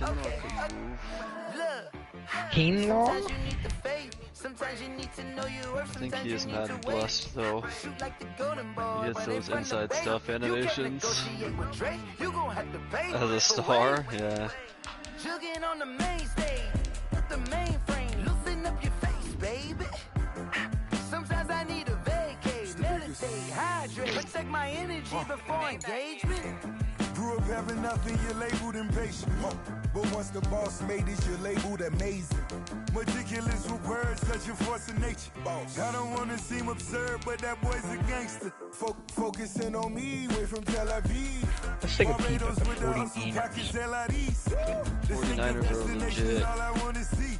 Speaker 3: Okay. Look.
Speaker 9: Kinlaw?
Speaker 3: Sometimes you need the faith. Sometimes you need to know your worth.
Speaker 1: I think he is Madden blessed though. He gets those inside stuff animations. As a star, yeah.
Speaker 3: Jugging on the main stage, the mainframe, loosen up your face, baby. Sometimes I need a vacate, meditate, hydrate, protect my energy before engagement.
Speaker 11: Grew up having nothing, you're labeled impatient. But once the boss made it, you're labeled amazing. Meticulous with words, such a force of nature. I don't want to seem absurd, but that boy's a gangster. Focusing on me, way from Tel Aviv.
Speaker 9: Let's take a peep at the
Speaker 1: 49ers are legit.
Speaker 11: All I want to see.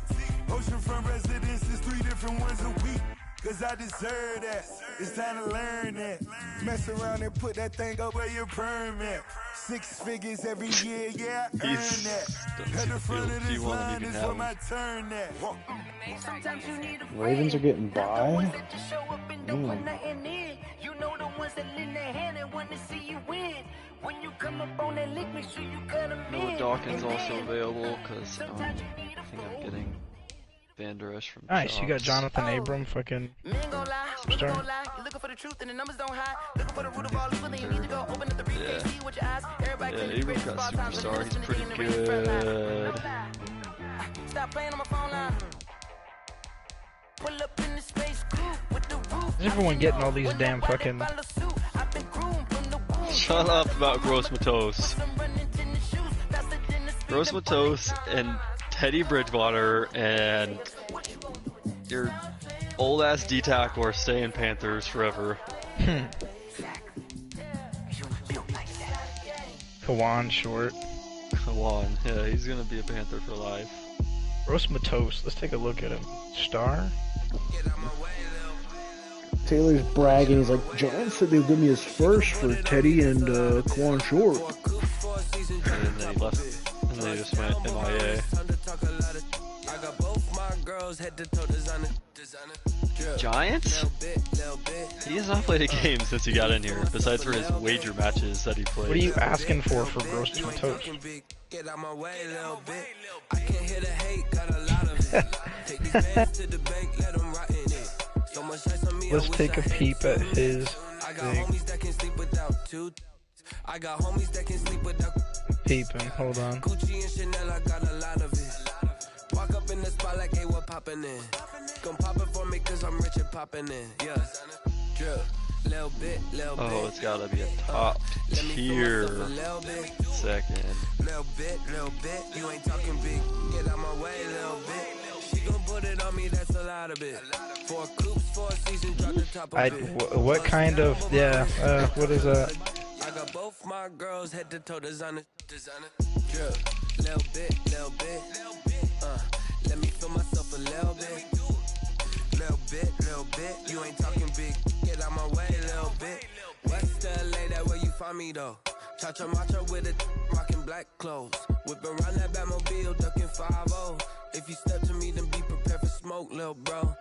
Speaker 11: Oceanfront residences, 3 different ones a week. Cause I deserve that. It's time to learn that. Mess around and put that thing up where your permit. 6 figures every year, yeah, I earn that. At the front of this line is where my turn that.
Speaker 6: Ravens are getting by.
Speaker 3: You know the ones that lend their hand and want to see you win. When you come up on that lick, make sure you cut them in.
Speaker 1: Noah Dawkins also available because I think I'm getting Van Der Esch from
Speaker 9: Nice,
Speaker 1: Chops.
Speaker 9: you got Jonathan Abram, fucking superstar.
Speaker 3: You're looking for the truth and the numbers don't hide. Looking for the root of all evil, then you need to go open up the briefcase, see what your eyes. Everybody
Speaker 1: Abram's got superstar, he's pretty good.
Speaker 3: Stop playing on my phone line. Pull up in the space coupe with the roof.
Speaker 9: Is everyone getting all these damn fucking...
Speaker 1: Shut up about Gross Matos. Gross Matos and Teddy Bridgewater and your old ass D-tackle are staying Panthers forever.
Speaker 9: Kawan Short.
Speaker 1: Kawan, yeah, he's gonna be a Panther for life.
Speaker 9: Roast Matos. Let's take a look at him. Star.
Speaker 6: Taylor's bragging. He's like, John said they would give me his first for Teddy and Quan Short.
Speaker 1: And then he left. And then he just went MIA. Giants? He has not played a game since he got in here, besides for his wager matches that he played.
Speaker 9: What are you asking for Roast Matos? Let's take a peep at his thing.
Speaker 3: I got homies that can sleep without
Speaker 9: peeping. Hold on.
Speaker 3: Gucci and Chanel, I got a lot of it. Walk up in the spot like, hey, what poppin' in? Gon' pop it for me cause I'm rich and poppin' in. Yeah. Drip. Little bit,
Speaker 1: oh, it's gotta be a top tier second.
Speaker 3: Little bit, you ain't talking big. Get out my way, little bit. She gon' put it on me, that's a lot of it. 4 coops, 4 seasons, drop the top of it.
Speaker 9: What kind of, yeah, what is that?
Speaker 3: I got both my girls head to toe designer. Drip, little bit. Let me feel myself a little bit. Little bit, you ain't talking big. Get out my way, little bit. West LA, that where you find me though. Cha-cha macha with a rockin' black clothes. Whip around that Batmobile, ducking 5-0. If you step to me, then be prepared for smoke, little bro.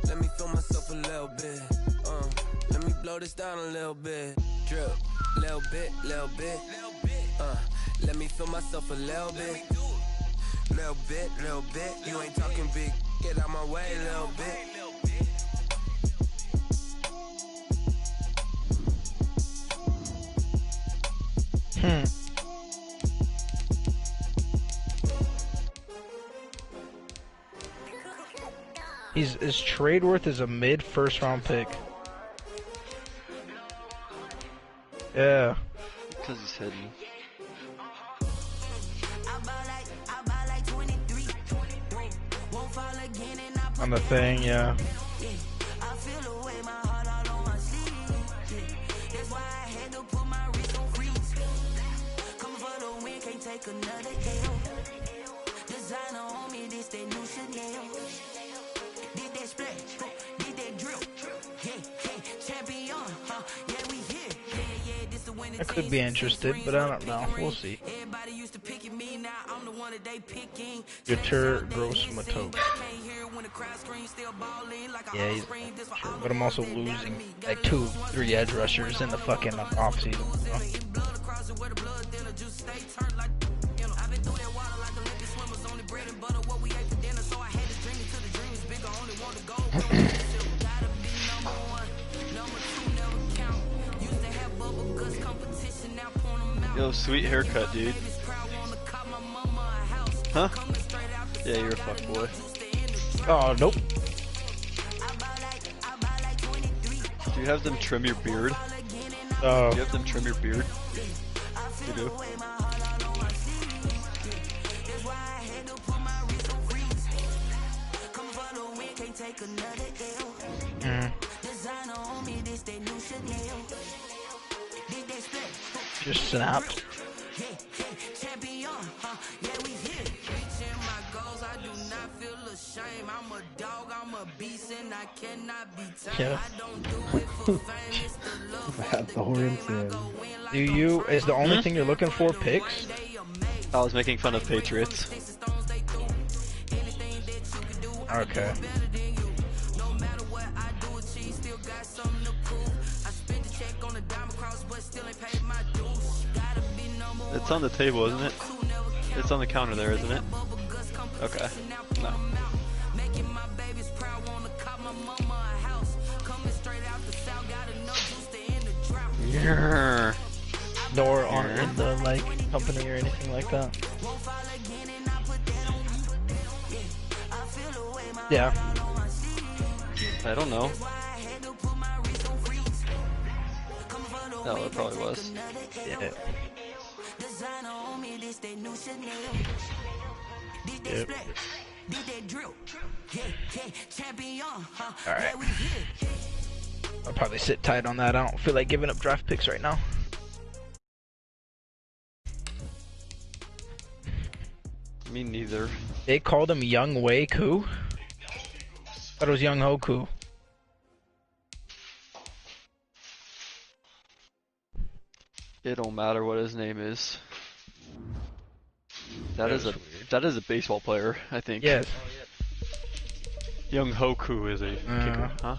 Speaker 3: Let me feel myself a little bit. Let me blow this down a little bit. Drip, little bit. Let me feel myself a little bit. Little bit, you ain't talking big. Get out my way, little bit.
Speaker 9: His trade worth is a mid first round pick. Yeah.
Speaker 1: Because he's hidden.
Speaker 9: On the thing, yeah. I could be interested, but I don't know. We'll see. Guitar Gross Matos. Yeah, he's sure, but I'm also losing like 2-3 edge rushers in the fucking off season.
Speaker 1: Yo, sweet haircut, dude. Huh? Yeah, you're a fuckboy.
Speaker 9: Oh, nope.
Speaker 1: Do you have them trim your beard?
Speaker 9: Oh.
Speaker 1: Do you have them trim your beard? You do?
Speaker 9: Just snapped. Yeah. Do you, is the only thing you're looking for picks?
Speaker 1: I was making fun of Patriots.
Speaker 9: Okay.
Speaker 1: It's on the table, isn't it? It's on the counter there, isn't it? Okay. No. Yeah.
Speaker 9: Nor aren't in the like company or anything like that. Yeah.
Speaker 1: I don't know. No, it probably was.
Speaker 9: Yeah. Yep. Alright. I'll probably sit tight on that. I don't feel like giving up draft picks right now.
Speaker 1: Me neither.
Speaker 9: They called him Young Wei Koo? Thought it was Young Ho Koo.
Speaker 1: It don't matter what his name is. That is a baseball player, I think.
Speaker 9: Yes.
Speaker 1: Young Hoku is a kicker, huh?